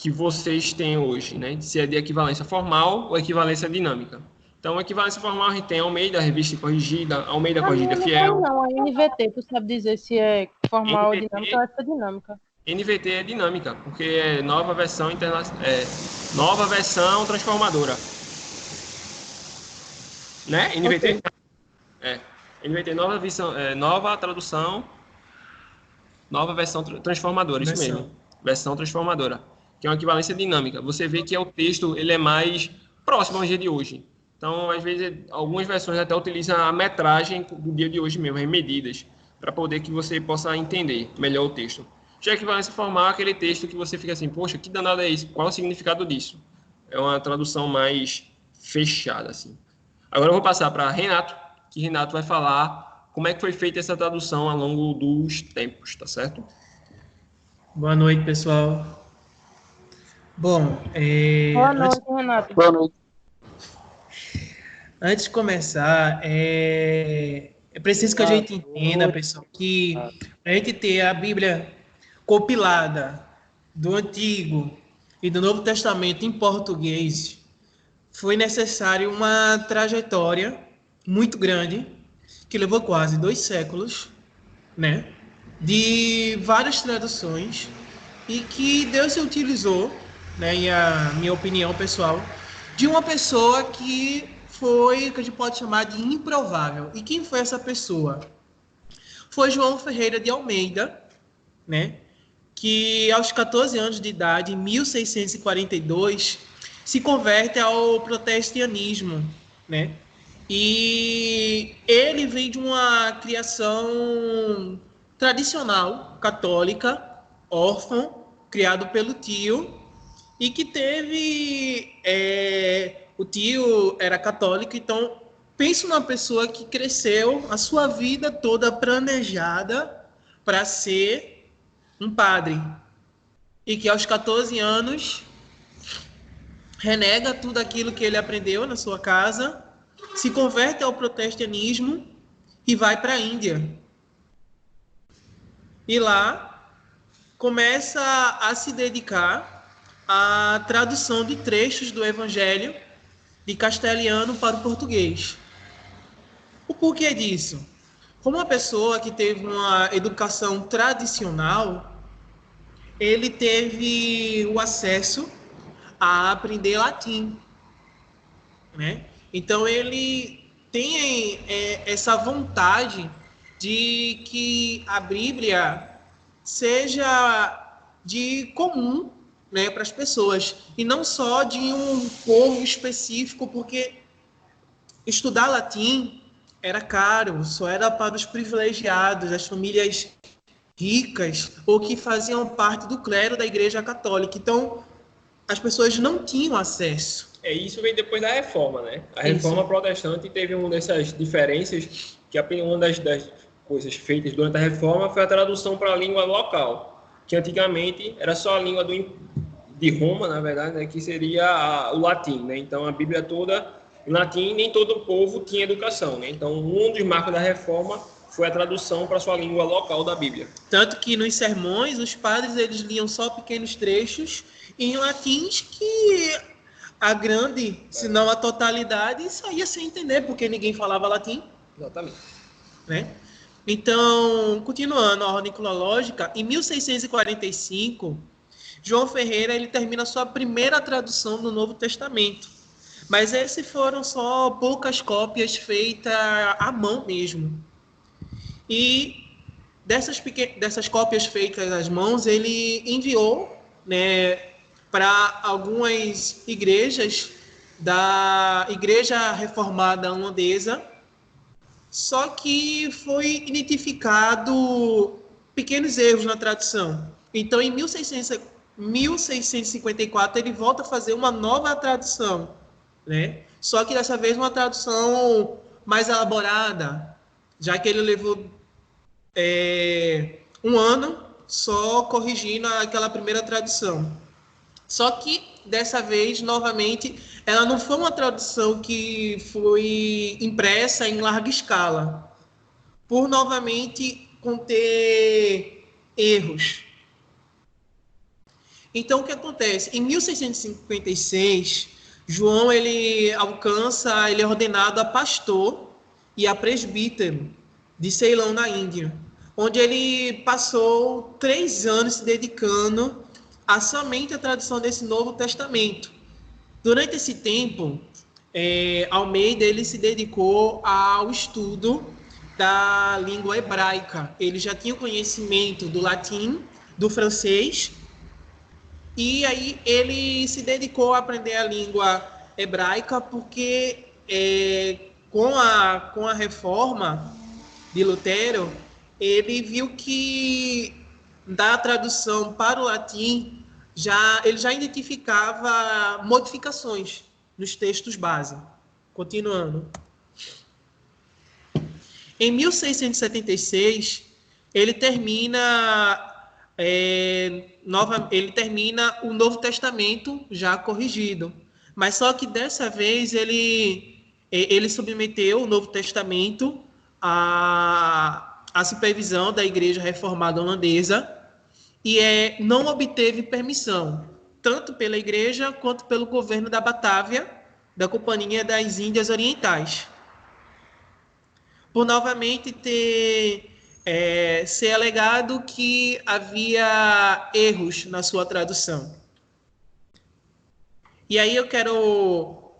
vocês têm hoje, né? Se é de equivalência formal ou equivalência dinâmica. Então, equivalência formal a gente tem Almeida, Revista Corrigida, Almeida Corrigida Fiel. Não, a NVT, tu sabe dizer se é formal ou dinâmica ou essa dinâmica? NVT é dinâmica, porque é nova versão nova versão transformadora. Né? NVT? Okay. NVT, nova tradução, nova versão transformadora, isso mesmo. Versão transformadora, que é uma equivalência dinâmica. Você vê que o texto ele é mais próximo ao dia de hoje. Então, às vezes, algumas versões até utilizam a metragem do dia de hoje mesmo, as medidas, para poder que você possa entender melhor o texto. Já a equivalência formal é aquele texto que você fica assim, poxa, que danado é isso? Qual é o significado disso? É uma tradução mais fechada, assim. Agora eu vou passar para Renato, que Renato vai falar como é que foi feita essa tradução ao longo dos tempos, tá certo? Boa noite, pessoal. Bom, Boa noite, Renato. Boa noite. Antes de começar, é preciso que a gente entenda, pessoal, que a gente ter a Bíblia compilada do Antigo e do Novo Testamento em português foi necessário uma trajetória muito grande, que levou quase 2 séculos, né, de várias traduções, e que Deus se utilizou, né, em a minha opinião pessoal, de uma pessoa que foi, que a gente pode chamar de improvável. E quem foi essa pessoa? Foi João Ferreira de Almeida, né, que aos 14 anos de idade, em 1642, se converte ao protestantismo, né? E ele vem de uma criação tradicional, católica, órfão, criado pelo tio, e que teve... o tio era católico, então penso numa pessoa que cresceu a sua vida toda planejada para ser um padre, e que aos 14 anos renega tudo aquilo que ele aprendeu na sua casa, se converte ao protestantismo e vai para a Índia. E lá começa a se dedicar à tradução de trechos do Evangelho de castelhano para o português. O porquê disso? Como uma pessoa que teve uma educação tradicional, ele teve o acesso a aprender latim, né? Então ele tem essa vontade de que a Bíblia seja de comum, né, para as pessoas, e não só de um povo específico, porque estudar latim era caro, só era para os privilegiados, as famílias ricas ou que faziam parte do clero da Igreja Católica. Então, as pessoas não tinham acesso. Isso vem depois da Reforma, né? A Reforma Protestante teve uma dessas diferenças, que uma das coisas feitas durante a Reforma foi a tradução para a língua local, que antigamente era só a língua de Roma, na verdade, né? Que seria o latim, né? Então, a Bíblia toda em latim, nem todo o povo tinha educação, né? Então, um dos marcos da Reforma foi a tradução para a sua língua local da Bíblia. Tanto que nos sermões, os padres eles liam só pequenos trechos em latins que a grande, se não a totalidade, saía sem entender, porque ninguém falava latim. Exatamente. Né? Então, continuando a ordem cronológica, em 1645, João Ferreira ele termina a sua primeira tradução do Novo Testamento. Mas esses foram só poucas cópias feitas à mão mesmo. E dessas cópias feitas às mãos, ele enviou, né, para algumas igrejas da Igreja Reformada Holandesa, só que foi identificado pequenos erros na tradução. Então, em 1654, ele volta a fazer uma nova tradução, né? Só que dessa vez uma tradução mais elaborada, já que ele levou um ano só corrigindo aquela primeira tradução. Só que, dessa vez, novamente, ela não foi uma tradução que foi impressa em larga escala, por, novamente, conter erros. Então, o que acontece? Em 1656, João ele é ordenado a pastor e a presbítero de Ceilão, na Índia, onde ele passou 3 anos se dedicando a somente a tradução desse Novo Testamento. Durante esse tempo, Almeida ele se dedicou ao estudo da língua hebraica. Ele já tinha conhecimento do latim, do francês, e aí ele se dedicou a aprender a língua hebraica porque com a reforma de Lutero, ele viu que da tradução para o latim ele já identificava modificações nos textos base. Continuando. Em 1676, ele termina o Novo Testamento já corrigido. Mas só que dessa vez ele submeteu o Novo Testamento à supervisão da Igreja Reformada Holandesa e não obteve permissão, tanto pela Igreja quanto pelo governo da Batávia, da Companhia das Índias Orientais, por novamente ser alegado que havia erros na sua tradução. E aí eu quero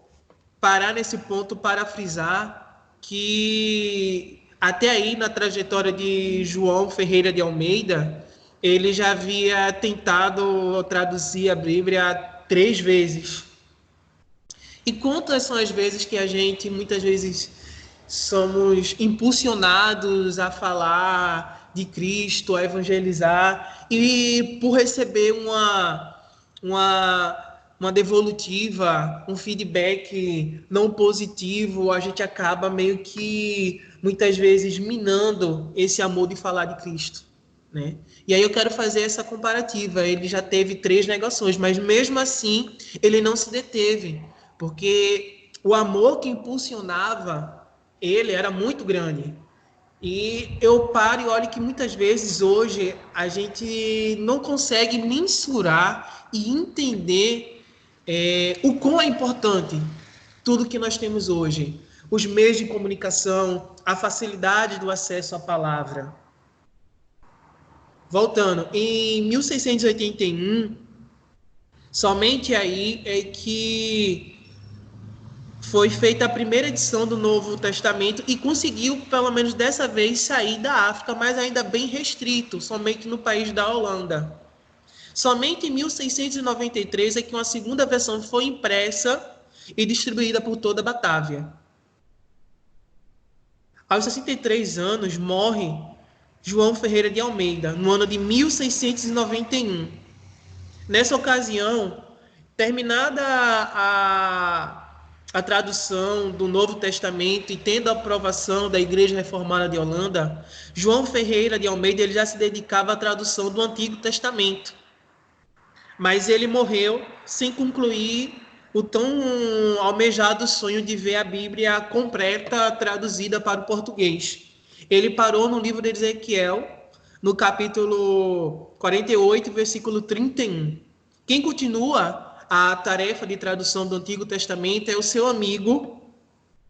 parar nesse ponto para frisar que até aí, na trajetória de João Ferreira de Almeida, ele já havia tentado traduzir a Bíblia 3 vezes. E quantas são as vezes que a gente, muitas vezes, somos impulsionados a falar de Cristo, a evangelizar, e por receber uma devolutiva, um feedback não positivo, a gente acaba meio que, muitas vezes, minando esse amor de falar de Cristo, né? E aí eu quero fazer essa comparativa. Ele já teve 3 negações, mas mesmo assim ele não se deteve, porque o amor que impulsionava ele era muito grande. E eu paro e olho que muitas vezes hoje a gente não consegue mensurar e entender o quão é importante tudo que nós temos hoje. Os meios de comunicação, a facilidade do acesso à palavra. Voltando, em 1681, somente aí é que foi feita a primeira edição do Novo Testamento e conseguiu, pelo menos dessa vez, sair da África, mas ainda bem restrito, somente no país da Holanda. Somente em 1693 é que uma segunda versão foi impressa e distribuída por toda a Batávia. Aos 63 anos, morre João Ferreira de Almeida, no ano de 1691. Nessa ocasião, terminada a tradução do Novo Testamento e tendo a aprovação da Igreja Reformada de Holanda, João Ferreira de Almeida ele já se dedicava à tradução do Antigo Testamento. Mas ele morreu sem concluir o tão almejado sonho de ver a Bíblia completa traduzida para o português. Ele parou no livro de Ezequiel, no capítulo 48, versículo 31. Quem continua a tarefa de tradução do Antigo Testamento é o seu amigo,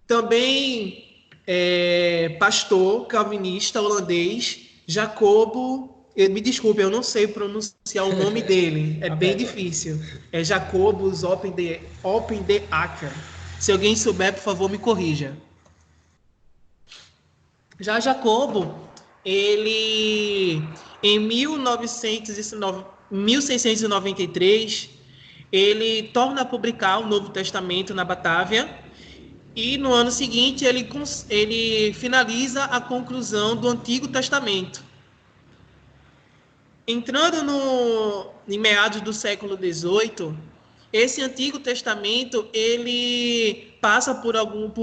também pastor calvinista holandês, Jacobo. Me desculpe, eu não sei pronunciar o nome dele, é bem difícil. É Jacobus Open de Acker. Se alguém souber, por favor, me corrija. Já Jacobo, ele, em 1693, ele torna a publicar o Novo Testamento na Batávia e no ano seguinte ele finaliza a conclusão do Antigo Testamento. Entrando em meados do século XVIII, esse Antigo Testamento ele passa por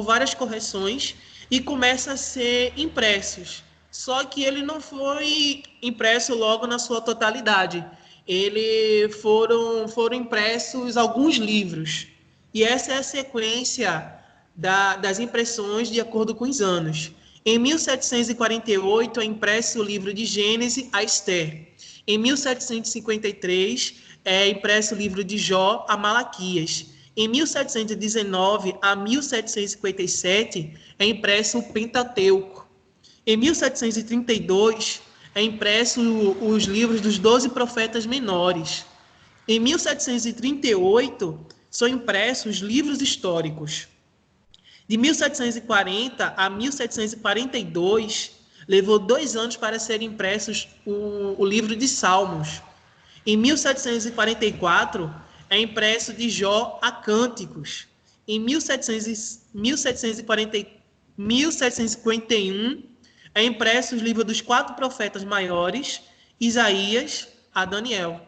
várias correções e começa a ser impressos. Só que ele não foi impresso logo na sua totalidade. Foram impressos alguns livros. E essa é a sequência das impressões de acordo com os anos. Em 1748 é impresso o livro de Gênesis a Esther. Em 1753 é impresso o livro de Jó a Malaquias. Em 1719 a 1757 é impresso o Pentateuco. Em 1732 é impresso os livros dos 12 profetas menores. Em 1738 são impressos os livros históricos. De 1740 a 1742 levou 2 anos para serem impressos o livro de Salmos. Em 1744 é impresso de Jó a Cânticos. Em 1751 é impresso os livros dos 4 profetas maiores, de Isaías a Daniel.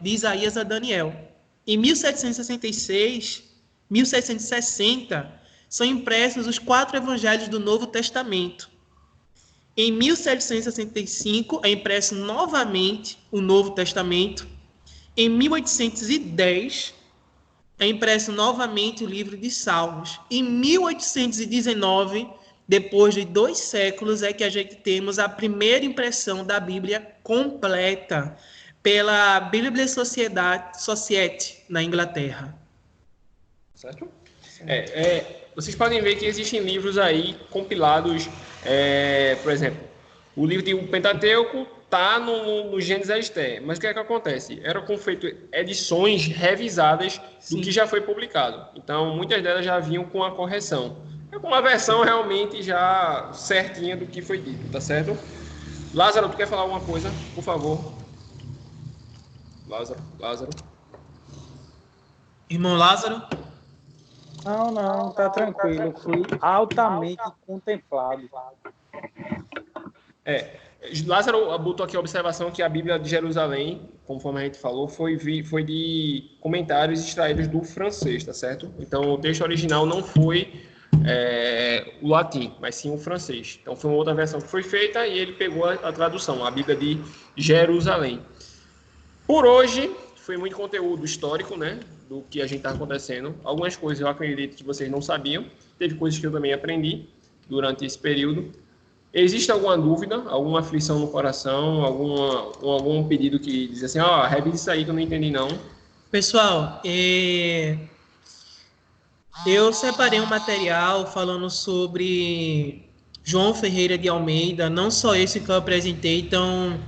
Em 1760, são impressos os 4 evangelhos do Novo Testamento. Em 1765 é impresso novamente o Novo Testamento. Em 1810 é impresso novamente o livro de Salmos. Em 1819, depois de 2 séculos, é que a gente temos a primeira impressão da Bíblia completa pela Bible Society na Inglaterra. Certo? Vocês podem ver que existem livros aí compilados, por exemplo, o livro de Pentateuco está no Gênesis a Esther, mas o que é que acontece? Eram feitas edições revisadas do que já foi publicado. Então, muitas delas já vinham com a correção. É com uma versão realmente já certinha do que foi dito, tá certo? Lázaro, tu quer falar alguma coisa? Por favor. Lázaro. Irmão Lázaro? Não, tá tranquilo. Fui altamente contemplado. Lázaro botou aqui a observação que a Bíblia de Jerusalém, conforme a gente falou, foi de comentários extraídos do francês, tá certo? Então, o texto original não foi o latim, mas sim o francês. Então, foi uma outra versão que foi feita e ele pegou a tradução, a Bíblia de Jerusalém. Por hoje, foi muito conteúdo histórico, né, do que a gente está acontecendo. Algumas coisas eu acredito que vocês não sabiam. Teve coisas que eu também aprendi durante esse período. Existe alguma dúvida, alguma aflição no coração, algum pedido que diz assim, revisa isso aí que eu não entendi não? Pessoal, eu separei um material falando sobre João Ferreira de Almeida, não só esse que eu apresentei, então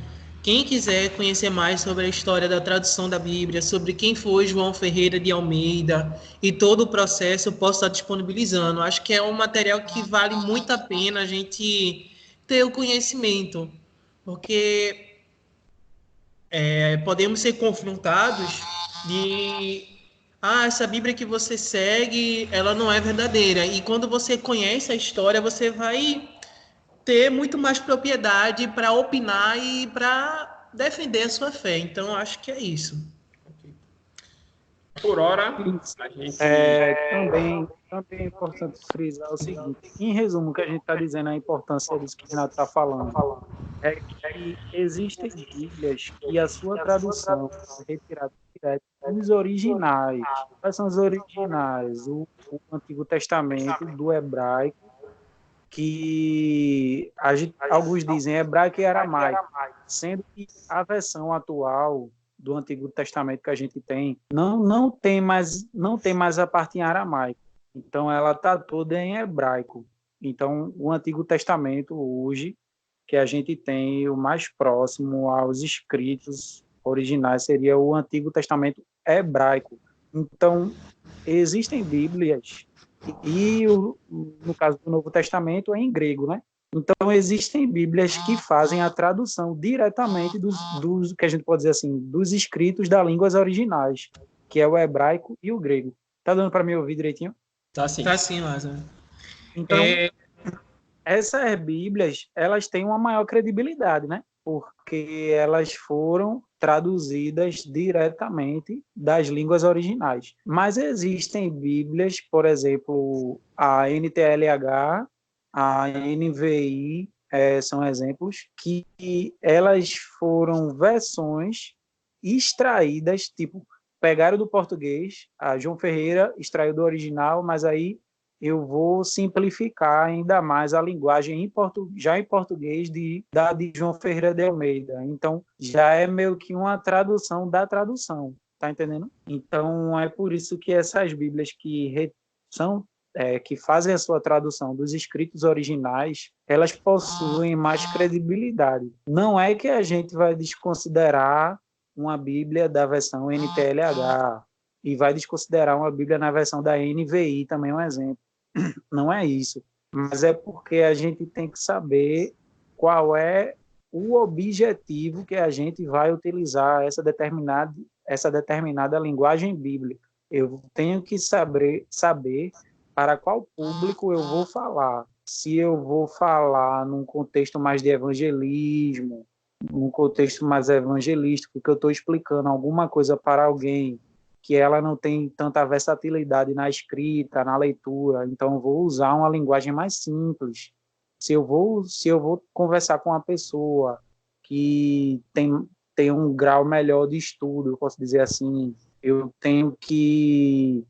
quem quiser conhecer mais sobre a história da tradução da Bíblia, sobre quem foi João Ferreira de Almeida e todo o processo, eu posso estar disponibilizando. Acho que é um material que vale muito a pena a gente ter o conhecimento, porque podemos ser confrontados de essa Bíblia que você segue, ela não é verdadeira. E quando você conhece a história, você vai ter muito mais propriedade para opinar e para defender a sua fé. Então, acho que é isso. Por hora, a gente... Também é importante frisar o seguinte, em resumo, o que a gente está dizendo, a importância disso que o Renato está falando, é que existem Bíblias que a sua tradução é retirada direto dos originais. Quais são os originais? O Antigo Testamento do hebraico, que alguns dizem hebraico e aramaico, sendo que a versão atual do Antigo Testamento que a gente tem não tem mais a parte em aramaico. Então ela está toda em hebraico. Então o Antigo Testamento hoje que a gente tem o mais próximo aos escritos originais seria o Antigo Testamento hebraico. Então existem Bíblias e no caso do Novo Testamento é em grego, né? Então, existem Bíblias que fazem a tradução diretamente dos que a gente pode dizer assim, dos escritos das línguas originais, que é o hebraico e o grego. Tá dando para me ouvir direitinho? Tá sim. Tá sim, Lázaro. Então, essas Bíblias, elas têm uma maior credibilidade, né? Porque elas foram traduzidas diretamente das línguas originais. Mas existem Bíblias, por exemplo, a NTLH, a NVI, são exemplos, que elas foram versões extraídas, tipo, pegaram do português, a João Ferreira extraiu do original, mas aí eu vou simplificar ainda mais a linguagem já em português da de João Ferreira de Almeida. Então, já é meio que uma tradução da tradução, tá entendendo? Então, é por isso que essas Bíblias que fazem a sua tradução dos escritos originais, elas possuem mais credibilidade. Não é que a gente vai desconsiderar uma Bíblia da versão NTLH e vai desconsiderar uma Bíblia na versão da NVI, também é um exemplo. Não é isso. Mas é porque a gente tem que saber qual é o objetivo que a gente vai utilizar essa determinada linguagem bíblica. Eu tenho que saber para qual público eu vou falar. Se eu vou falar num contexto mais de evangelismo, num contexto mais evangelístico, que eu estou explicando alguma coisa para alguém que ela não tem tanta versatilidade na escrita, na leitura, então eu vou usar uma linguagem mais simples. Se eu vou conversar com uma pessoa que tem um grau melhor de estudo, eu posso dizer assim, eu tenho que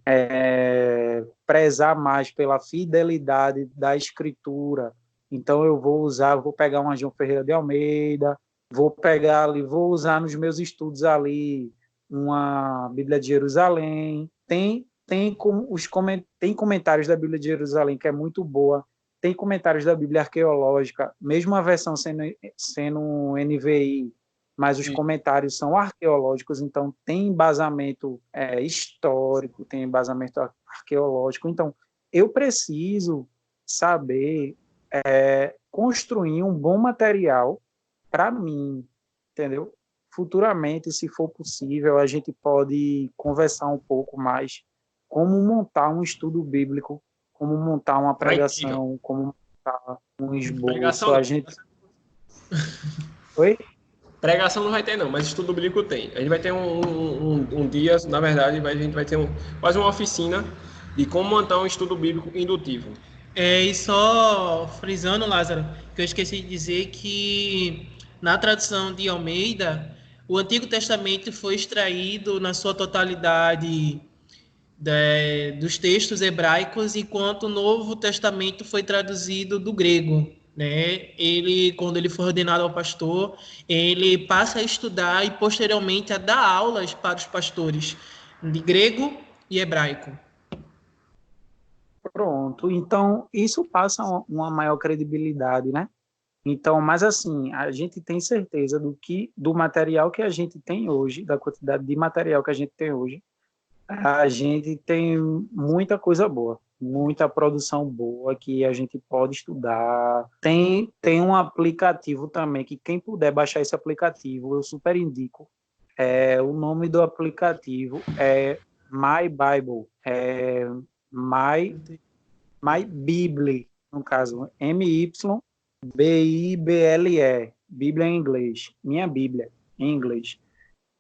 prezar mais pela fidelidade da escritura. Então eu vou pegar uma João Ferreira de Almeida, vou usar nos meus estudos ali uma Bíblia de Jerusalém. Tem comentários da Bíblia de Jerusalém que é muito boa. Tem comentários da Bíblia arqueológica, mesmo a versão sendo NVI, mas os comentários são arqueológicos, então tem embasamento histórico, tem embasamento arqueológico. Então, eu preciso saber construir um bom material para mim, entendeu? Futuramente, se for possível, a gente pode conversar um pouco mais como montar um estudo bíblico, como montar uma pregação, como montar um esboço. Pregação... A gente... Oi? Pregação não vai ter, não, mas estudo bíblico tem. A gente vai ter um dia, na verdade, a gente vai ter quase uma oficina de como montar um estudo bíblico indutivo. E só frisando, Lázaro, que eu esqueci de dizer que na tradução de Almeida, o Antigo Testamento foi extraído na sua totalidade dos textos hebraicos, enquanto o Novo Testamento foi traduzido do grego. Né? Quando ele foi ordenado ao pastor, ele passa a estudar e posteriormente a dar aulas para os pastores de grego e hebraico. Pronto, então isso passa uma maior credibilidade, né? Então, mas assim, a gente tem certeza do material que a gente tem hoje, da quantidade de material que a gente tem hoje, a gente tem muita coisa boa, muita produção boa que a gente pode estudar. Tem um aplicativo também, que quem puder baixar esse aplicativo, eu super indico. O nome do aplicativo é My Bible, My Bible, no caso, MY Bible, Bíblia em inglês, minha Bíblia em inglês.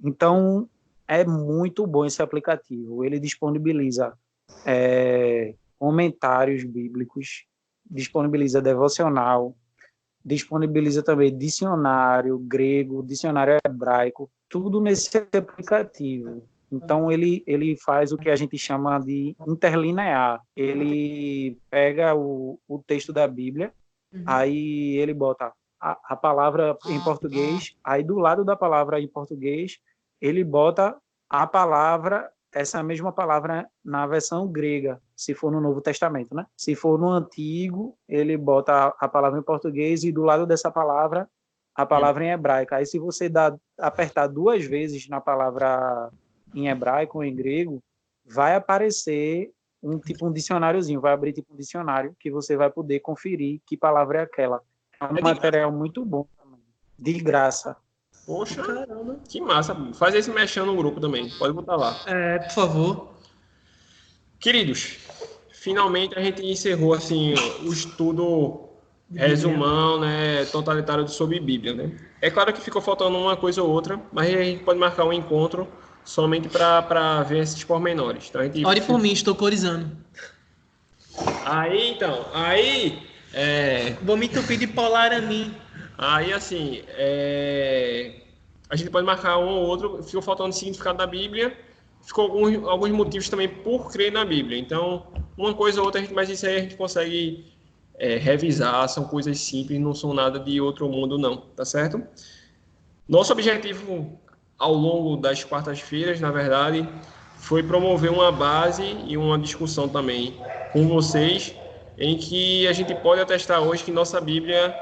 Então, é muito bom esse aplicativo. Ele disponibiliza comentários bíblicos, disponibiliza devocional, disponibiliza também dicionário grego, dicionário hebraico, tudo nesse aplicativo. Então, ele faz o que a gente chama de interlinear. Ele pega o texto da Bíblia, aí ele bota a palavra em português, aí do lado da palavra em português, ele bota a palavra, essa mesma palavra na versão grega, se for no Novo Testamento, né? Se for no Antigo, ele bota a palavra em português e do lado dessa palavra, a palavra em hebraico. Aí se você apertar 2 vezes na palavra em hebraico ou em grego, vai aparecer um dicionáriozinho, vai abrir tipo um dicionário que você vai poder conferir que palavra é aquela. É um material muito bom também, de graça. Poxa, caramba, que massa. Faz esse mexendo no grupo também, pode botar lá. Por favor. Queridos, finalmente a gente encerrou assim o estudo resumão, né, totalitário sobre Bíblia, né? É claro que ficou faltando uma coisa ou outra, mas a gente pode marcar um encontro somente para ver esses pormenores. Então, Ore por mim, estou corizando. Aí, vou me entupir de Polaramin. Aí, assim, a gente pode marcar um ou outro, ficou faltando o significado da Bíblia, ficou alguns motivos também por crer na Bíblia. Então, uma coisa ou outra, mas isso aí a gente consegue revisar, são coisas simples, não são nada de outro mundo, não, tá certo? Nosso objetivo ao longo das quartas-feiras, na verdade, foi promover uma base e uma discussão também com vocês, em que a gente pode atestar hoje que nossa Bíblia,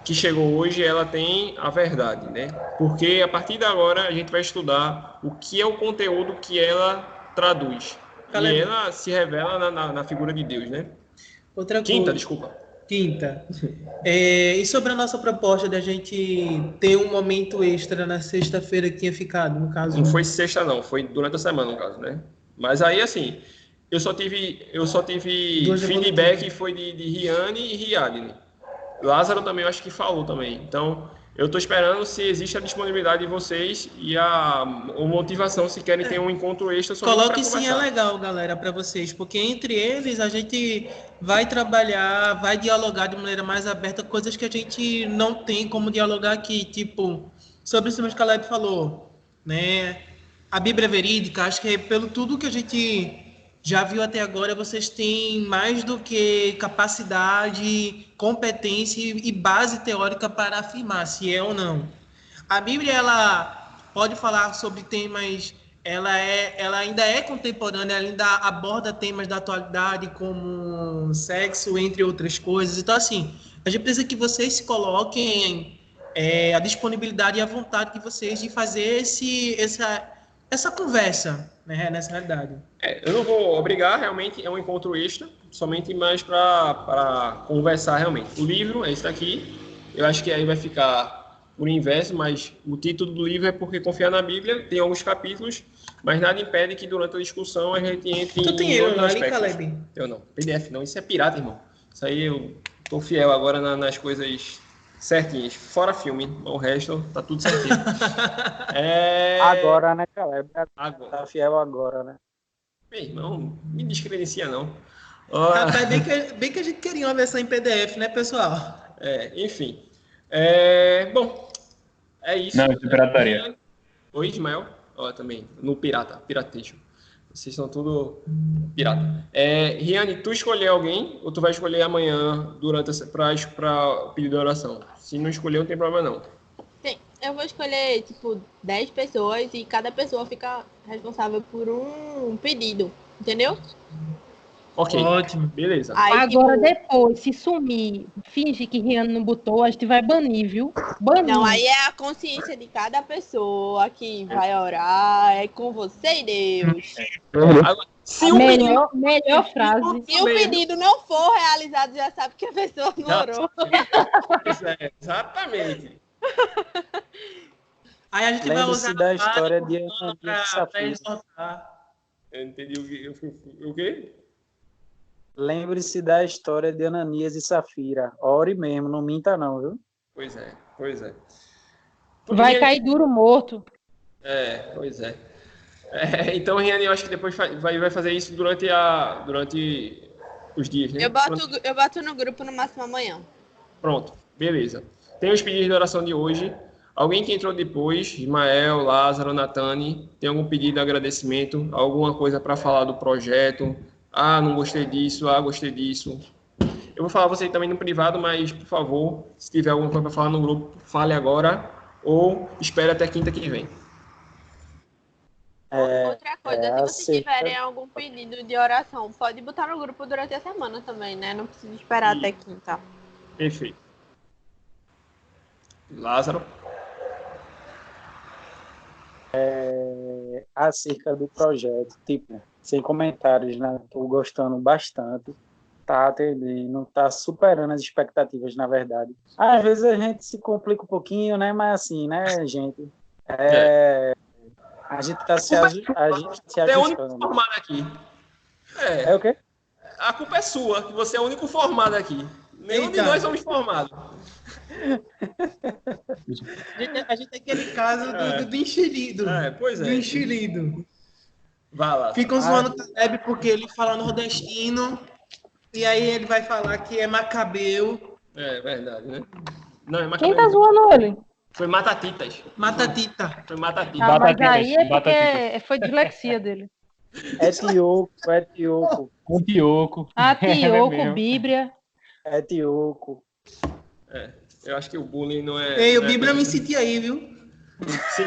que chegou hoje, ela tem a verdade, né? Porque a partir de agora a gente vai estudar o que é o conteúdo que ela traduz. E ela se revela na figura de Deus, né? Quinta. E sobre a nossa proposta de a gente ter um momento extra na sexta-feira que tinha ficado, no caso? Não foi sexta, não. Foi durante a semana, no caso, né? Mas aí, assim, eu só tive feedback, foi de Riane e Riadne. Lázaro também, eu acho que falou também. Então, eu estou esperando se existe a disponibilidade de vocês e a motivação se querem ter um encontro extra. Coloque sim, é legal, galera, para vocês, porque entre eles a gente vai trabalhar, vai dialogar de maneira mais aberta, coisas que a gente não tem como dialogar aqui, tipo, sobre isso que o Caleb falou, né? A Bíblia é verídica, acho que pelo tudo que a gente já viu até agora, vocês têm mais do que capacidade, competência e base teórica para afirmar se é ou não. A Bíblia, ela pode falar sobre temas, ela ainda é contemporânea, ela ainda aborda temas da atualidade como sexo, entre outras coisas. Então, assim, a gente precisa que vocês se coloquem a disponibilidade e a vontade de vocês de fazer essa conversa, né, nessa realidade. Eu não vou obrigar, realmente é um encontro extra, somente mais para conversar realmente. O livro é esse daqui, eu acho que aí vai ficar por inverso, mas o título do livro é Porque Confiar na Bíblia, tem alguns capítulos, mas nada impede que durante a discussão a gente entre Tu tem ele ali, Caleb? Eu não, PDF não, isso é pirata, irmão. Isso aí eu tô fiel agora nas coisas certinhas, fora filme, o resto tá tudo certinho. Agora, né, Caleb? Agora. Tá fiel agora, né? Meu irmão, me descredencia não. Rapaz, bem que a gente queria uma versão em PDF, né, pessoal? Enfim. Bom, é isso. Não, isso é pirataria. Oi, Ismael? Também, no piratejo. Vocês são tudo pirata. Riane, tu escolheu alguém ou tu vai escolher amanhã para o pedido de oração? Se não escolher, não tem problema não. Sim, eu vou escolher, 10 pessoas e cada pessoa fica responsável por um pedido, entendeu? Ok, ótimo. Beleza. Aí, Agora, depois, se sumir, finge que Rihanna não botou, a gente vai banir, viu? Banir. Não, aí é a consciência de cada pessoa que vai orar, é com você e Deus. Se melhor frase. Se o pedido não for realizado, já sabe que a pessoa não orou. Exatamente. Aí a gente vai usar da história de para exortar. Eu entendi o quê? Lembre-se da história de Ananias e Safira. Ore mesmo, não minta não, viu? Pois é, pois é. Vai Riane- cair duro morto. Pois é. Então, Riane, eu acho que depois vai fazer isso durante os dias, né? Eu bato no grupo no máximo amanhã. Pronto, beleza. Tem os pedidos de oração de hoje. Alguém que entrou depois, Ismael, Lázaro, Natane, tem algum pedido de agradecimento, alguma coisa para falar do projeto? Ah, não gostei disso, gostei disso. Eu vou falar você também no privado, mas, por favor, se tiver alguma coisa para falar no grupo, fale agora ou espere até quinta que vem. Outra coisa, se vocês tiverem algum pedido de oração, pode botar no grupo durante a semana também, né? Não precisa esperar até quinta. Perfeito. Lázaro? Acerca do projeto, tipo, sem comentários, né? Tô gostando bastante, tá atendendo, tá superando as expectativas, na verdade. Às vezes a gente se complica um pouquinho, né? Mas assim, né, gente? A gente tá se Você é o único ajustando. formado aqui. É o quê? A culpa é sua, que você é o único formado aqui. Nenhum de nós somos formados. A gente tem aquele caso do enxerido. Pois é. Do enxerido. Vai lá. Ficam zoando o Caleb porque ele fala nordestino e aí ele vai falar que é macabeu. É verdade, né? Não, é Macabeu. Quem tá zoando ele? Foi Matatitas. Matatita. Foi Matatitas. Ah, mas aí é porque foi dislexia dele. Etioco. Antioco. Tioco, Bíblia. Etioco. Eu acho que o bullying não é... Ei, o não é Bíblia bem- me senti aí, viu? Sim.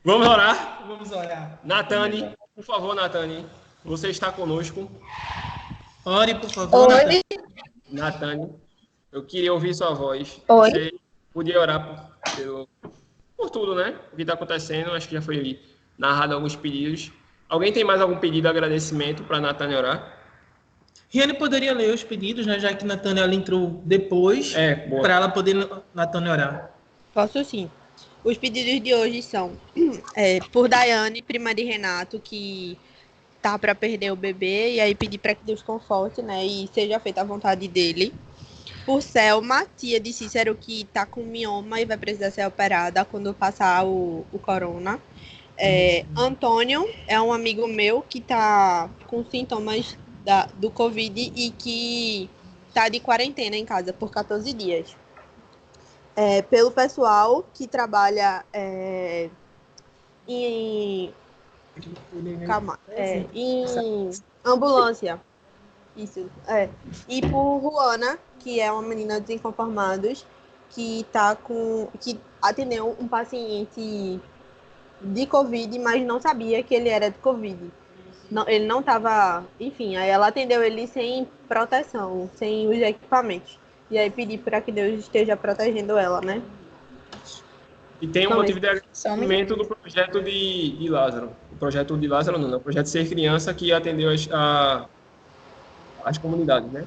Vamos orar? Vamos olhar. Natane, por favor, Natane. Você está conosco. Ore, por favor, Natane. Natane, eu queria ouvir sua voz. Oi. Você podia orar por tudo, né? O que está acontecendo. Acho que já foi narrado alguns pedidos. Alguém tem mais algum pedido de agradecimento para Natane orar? Riane poderia ler os pedidos, né? Já que Natane ela entrou depois, boa. para ela poder Natane orar. Posso sim. Os pedidos de hoje são por Daiane, prima de Renato, que tá para perder o bebê, e aí pedir para que Deus conforte, né? E seja feita a vontade dele. Por Selma, tia de Cícero, que tá com mioma e vai precisar ser operada quando passar o corona. Antônio é um amigo meu que tá com sintomas do Covid e que tá de quarentena em casa por 14 dias. Pelo pessoal que trabalha em ambulância. Isso. E por Juana, que é uma menina dos Inconformados, que atendeu um paciente de Covid, mas não sabia que ele era de Covid. Não, ele não estava... Enfim, aí ela atendeu ele sem proteção, sem os equipamentos. E aí pedi para que Deus esteja protegendo ela, né? E tem um motivo de agradecimento do projeto de Lázaro. O projeto de Lázaro não. O projeto Ser Criança, que atendeu as comunidades, né?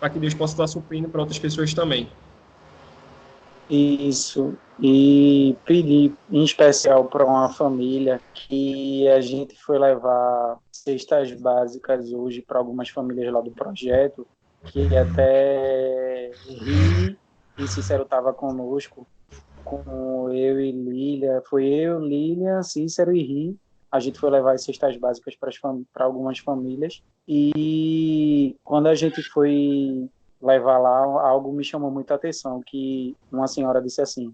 Para que Deus possa estar suprindo para outras pessoas também. Isso. E pedi em especial para uma família que a gente foi levar cestas básicas hoje para algumas famílias lá do projeto, que até Ri e Cícero estava conosco, com eu e Lília. Foi eu, Lília, Cícero e Ri. A gente foi levar as cestas básicas para algumas famílias. E quando a gente foi levar lá, algo me chamou muita atenção, que uma senhora disse assim,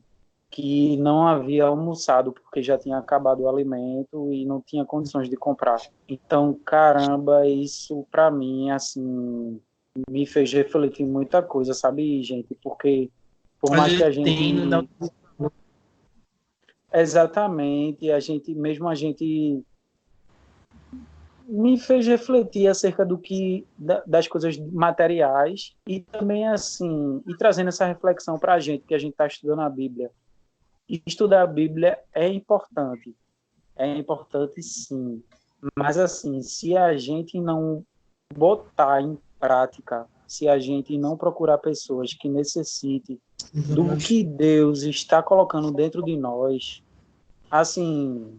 que não havia almoçado porque já tinha acabado o alimento e não tinha condições de comprar. Então, caramba, isso para mim, assim, me fez refletir muita coisa, sabe, gente? Porque por mais que a gente... Exatamente, a gente me fez refletir acerca das coisas materiais e também assim, e trazendo essa reflexão para a gente, que a gente está estudando a Bíblia. E estudar a Bíblia é importante sim, mas assim, se a gente não botar em prática, se a gente não procurar pessoas que necessitem do que Deus está colocando dentro de nós, assim,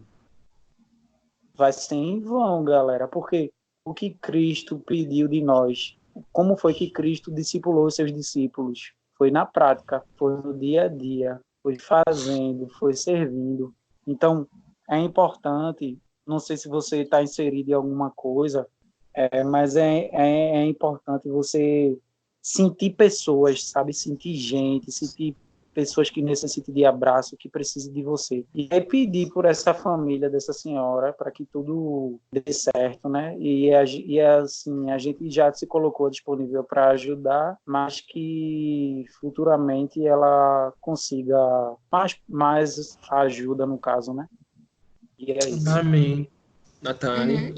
vai ser em vão, galera, porque o que Cristo pediu de nós, como foi que Cristo discipulou os seus discípulos? Foi na prática, foi no dia a dia, foi fazendo, foi servindo. Então, é importante, não sei se você está inserido em alguma coisa, mas é importante você sentir pessoas, sabe? Sentir gente, sentir pessoas que necessitem de abraço, que precisem de você. E é pedir por essa família dessa senhora para que tudo dê certo, né? E assim, a gente já se colocou disponível para ajudar, mas que futuramente ela consiga mais ajuda, no caso, né? E é isso. Amém. Natane.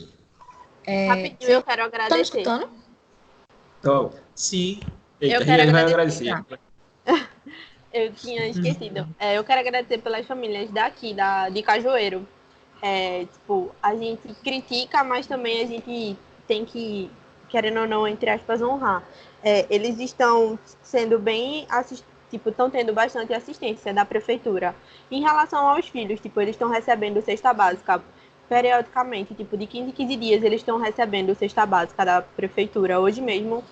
Rapidinho, eu quero Tá me agradecer. escutando? Então, Sim. eita, Eu quero Riane vai agradecer. agradecer. Eu tinha esquecido. Eu quero agradecer pelas famílias daqui, de Cajueiro. Tipo, a gente critica, mas também a gente tem que, querendo ou não, entre aspas, honrar. Eles estão sendo bem tipo, estão tendo bastante assistência da prefeitura. Em relação aos filhos, tipo, eles estão recebendo cesta básica periodicamente, tipo, de 15 em 15 dias eles estão recebendo cesta básica da prefeitura. Hoje mesmo,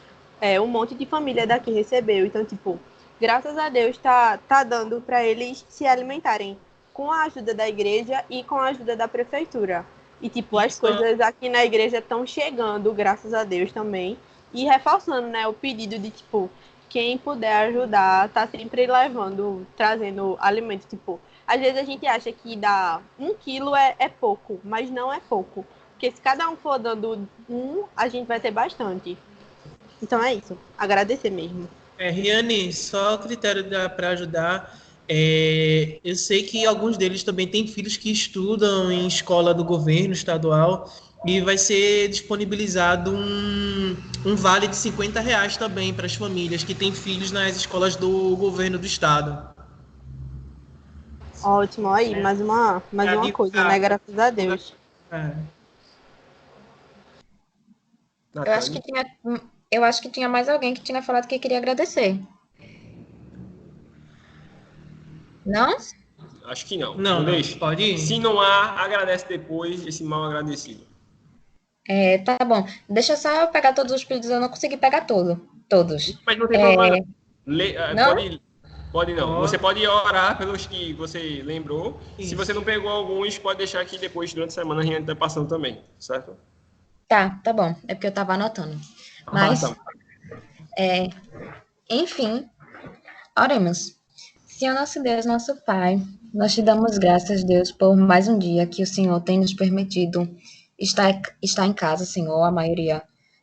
um monte de família daqui recebeu. Então, tipo, graças a Deus tá dando para eles se alimentarem com a ajuda da igreja e com a ajuda da prefeitura. E, tipo, as coisas aqui na igreja estão chegando, graças a Deus também. E reforçando, né, o pedido de, tipo, quem puder ajudar, tá sempre trazendo alimento, tipo... Às vezes a gente acha que dar 1 quilo é pouco, mas não é pouco. Porque se cada um for dando a gente vai ter bastante. Então é isso. Agradecer mesmo. Riane, só critério para ajudar. Eu sei que alguns deles também têm filhos que estudam em escola do governo estadual e vai ser disponibilizado um vale de R$50 também para as famílias que têm filhos nas escolas do governo do estado. Ótimo, aí, mais uma coisa, né? Graças a Deus. Eu acho que tinha mais alguém que tinha falado que queria agradecer. Não? Acho que não. Não, deixa. pode ir. Se não há, agradece depois esse mal agradecido. Tá bom. Deixa só eu pegar todos os pedidos, eu não consegui pegar todos. Mas não tem problema. Não? Pode não. Você pode orar pelos que você lembrou. Isso. Se você não pegou alguns, pode deixar aqui depois, durante a semana, a gente tá passando também, certo? Tá bom. É porque eu tava anotando. Mas, enfim, oremos. Senhor nosso Deus, nosso Pai, nós te damos graças, Deus, por mais um dia que o Senhor tem nos permitido estar em casa, Senhor, a maioria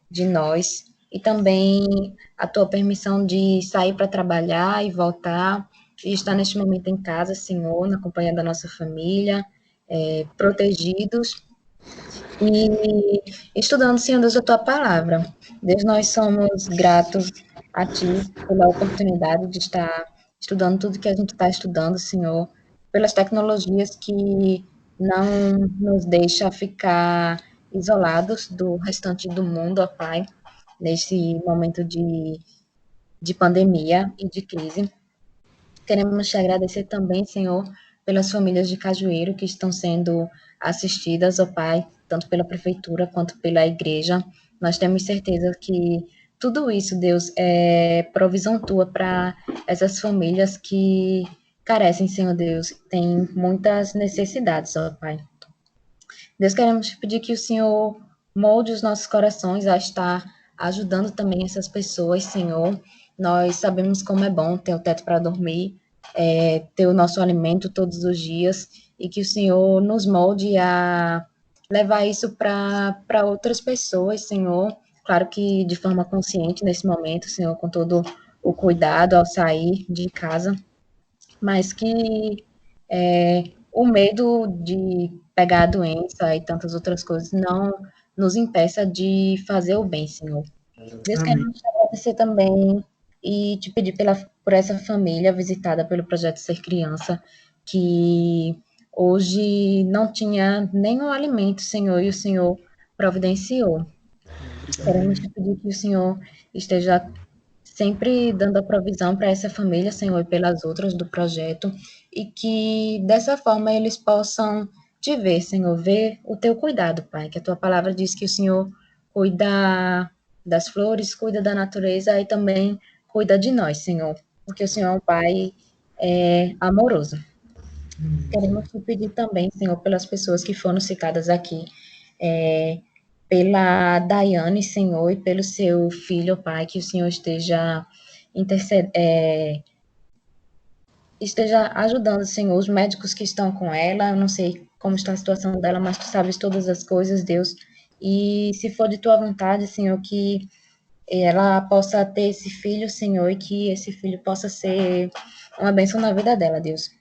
de nós, e também a tua permissão de sair para trabalhar e voltar, e estar neste momento em casa, Senhor, na companhia da nossa família, protegidos, e estudando, Senhor Deus, a tua palavra. Deus, nós somos gratos a ti pela oportunidade de estar estudando tudo que a gente está estudando, Senhor, pelas tecnologias que não nos deixa ficar isolados do restante do mundo, ó Pai, nesse momento de pandemia e de crise. Queremos te agradecer também, Senhor, pelas famílias de Cajueiro que estão sendo assistidas, ó Pai, tanto pela prefeitura quanto pela igreja. Nós temos certeza que tudo isso, Deus, é provisão tua para essas famílias que carecem, Senhor Deus, têm muitas necessidades, ó Pai. Deus, queremos te pedir que o Senhor molde os nossos corações a estar ajudando também essas pessoas, Senhor. Nós sabemos como é bom ter o teto para dormir, ter o nosso alimento todos os dias, e que o Senhor nos molde a levar isso para outras pessoas, Senhor. Claro que de forma consciente nesse momento, Senhor, com todo o cuidado ao sair de casa, mas que o medo de pegar a doença e tantas outras coisas não nos impeça de fazer o bem, Senhor. Deus, queremos te agradecer também e te pedir por essa família visitada pelo Projeto Ser Criança, que hoje não tinha nenhum alimento, Senhor, e o Senhor providenciou. Queremos te pedir que o Senhor esteja sempre dando a provisão para essa família, Senhor, e pelas outras do projeto, e que dessa forma eles possam te ver, Senhor, ver o teu cuidado, Pai, que a tua palavra diz que o Senhor cuida das flores, cuida da natureza e também cuida de nós, Senhor, porque o Senhor é um Pai amoroso. Queremos te pedir também, Senhor, pelas pessoas que foram citadas aqui, pela Daiane, Senhor, e pelo seu filho, Pai, que o Senhor esteja esteja ajudando, Senhor, os médicos que estão com ela. Eu não sei como está a situação dela, mas tu sabes todas as coisas, Deus. E se for de tua vontade, Senhor, que ela possa ter esse filho, Senhor, e que esse filho possa ser uma bênção na vida dela, Deus.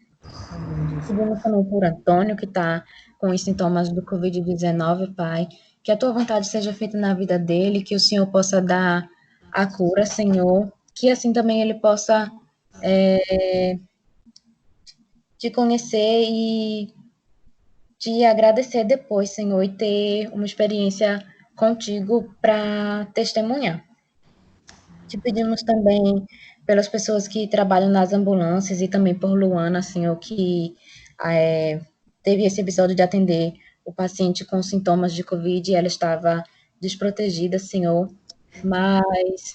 Pedimos também por Antônio, que está com os sintomas do Covid-19, Pai, que a tua vontade seja feita na vida dele, que o Senhor possa dar a cura, Senhor, que assim também ele possa te conhecer e te agradecer depois, Senhor, e ter uma experiência contigo para testemunhar. Te pedimos também pelas pessoas que trabalham nas ambulâncias e também por Luana, Senhor, que teve esse episódio de atender o paciente com sintomas de Covid e ela estava desprotegida, Senhor, mas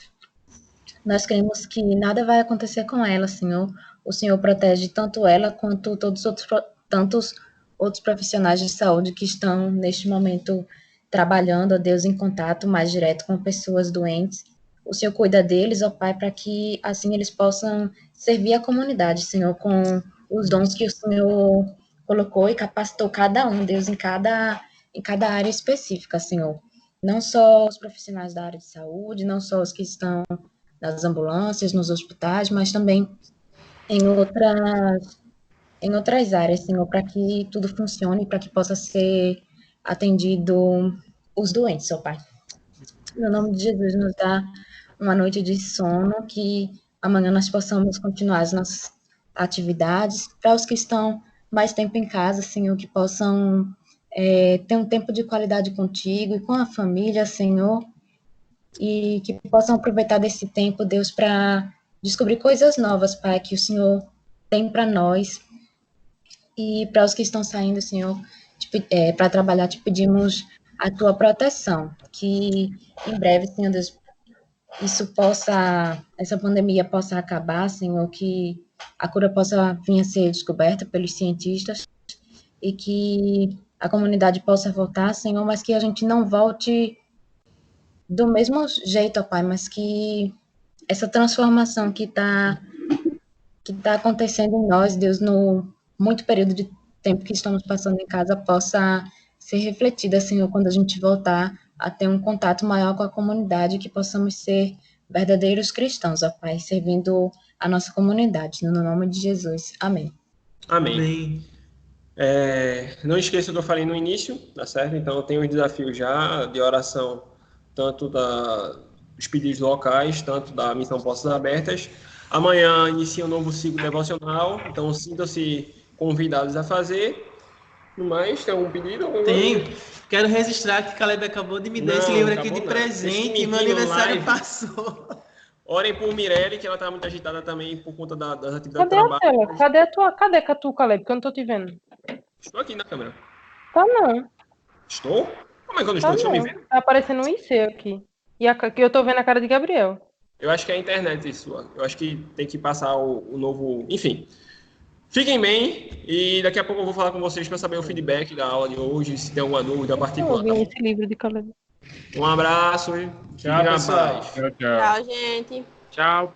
nós cremos que nada vai acontecer com ela, Senhor. O Senhor protege tanto ela quanto tantos outros profissionais de saúde que estão, neste momento, trabalhando, ó Deus, em contato mais direto com pessoas doentes. O Senhor cuida deles, ó Pai, para que, assim, eles possam servir a comunidade, Senhor, com os dons que o Senhor colocou e capacitou cada um, Deus, em cada área específica, Senhor. Não só os profissionais da área de saúde, não só os que estão nas ambulâncias, nos hospitais, mas também em outras áreas, Senhor, para que tudo funcione, para que possa ser atendido os doentes, ó Pai. No nome de Jesus, nos dá uma noite de sono, que amanhã nós possamos continuar as nossas atividades. Para os que estão mais tempo em casa, Senhor, que possam ter um tempo de qualidade contigo e com a família, Senhor, e que possam aproveitar desse tempo, Deus, para descobrir coisas novas, Pai, que o Senhor tem para nós. E para os que estão saindo, Senhor, para trabalhar, te pedimos a tua proteção, que em breve, Senhor Deus, essa pandemia possa acabar, Senhor, que a cura possa vir a ser descoberta pelos cientistas e que a comunidade possa voltar, Senhor, mas que a gente não volte do mesmo jeito, ó Pai, mas que essa transformação que tá acontecendo em nós, Deus, no muito período de tempo que estamos passando em casa, possa ser refletida, Senhor, quando a gente voltar a ter um contato maior com a comunidade, que possamos ser verdadeiros cristãos, ó Pai, servindo a nossa comunidade, no nome de Jesus. Amém. Amém. Não esqueça que eu falei no início, tá certo? Então, eu tenho os desafios já de oração, tanto dos pedidos locais, tanto da Missão Portas Abertas. Amanhã inicia um novo ciclo devocional, então sintam-se convidados a fazer. No mais, tem algum pedido? Tenho. Quero registrar que Caleb acabou de me dar esse livro aqui de presente e meu aniversário passou. Orem por Mirelle, que ela tá muito agitada também por conta das atividades de trabalho. Cadê tu, Caleb? Que eu não tô te vendo. Estou aqui na câmera. Tá não. Estou? Como é que eu não estou? Deixa eu me ver. Tá aparecendo um IC aqui. E que eu tô vendo a cara de Gabriel. Eu acho que é a internet isso. Eu acho que tem que passar o novo... Enfim. Fiquem bem e daqui a pouco eu vou falar com vocês para saber o feedback da aula de hoje, se tem alguma dúvida particular. Eu vi esse livro de Caleb. Um abraço e tchau, pessoal. Tchau, gente. Tchau.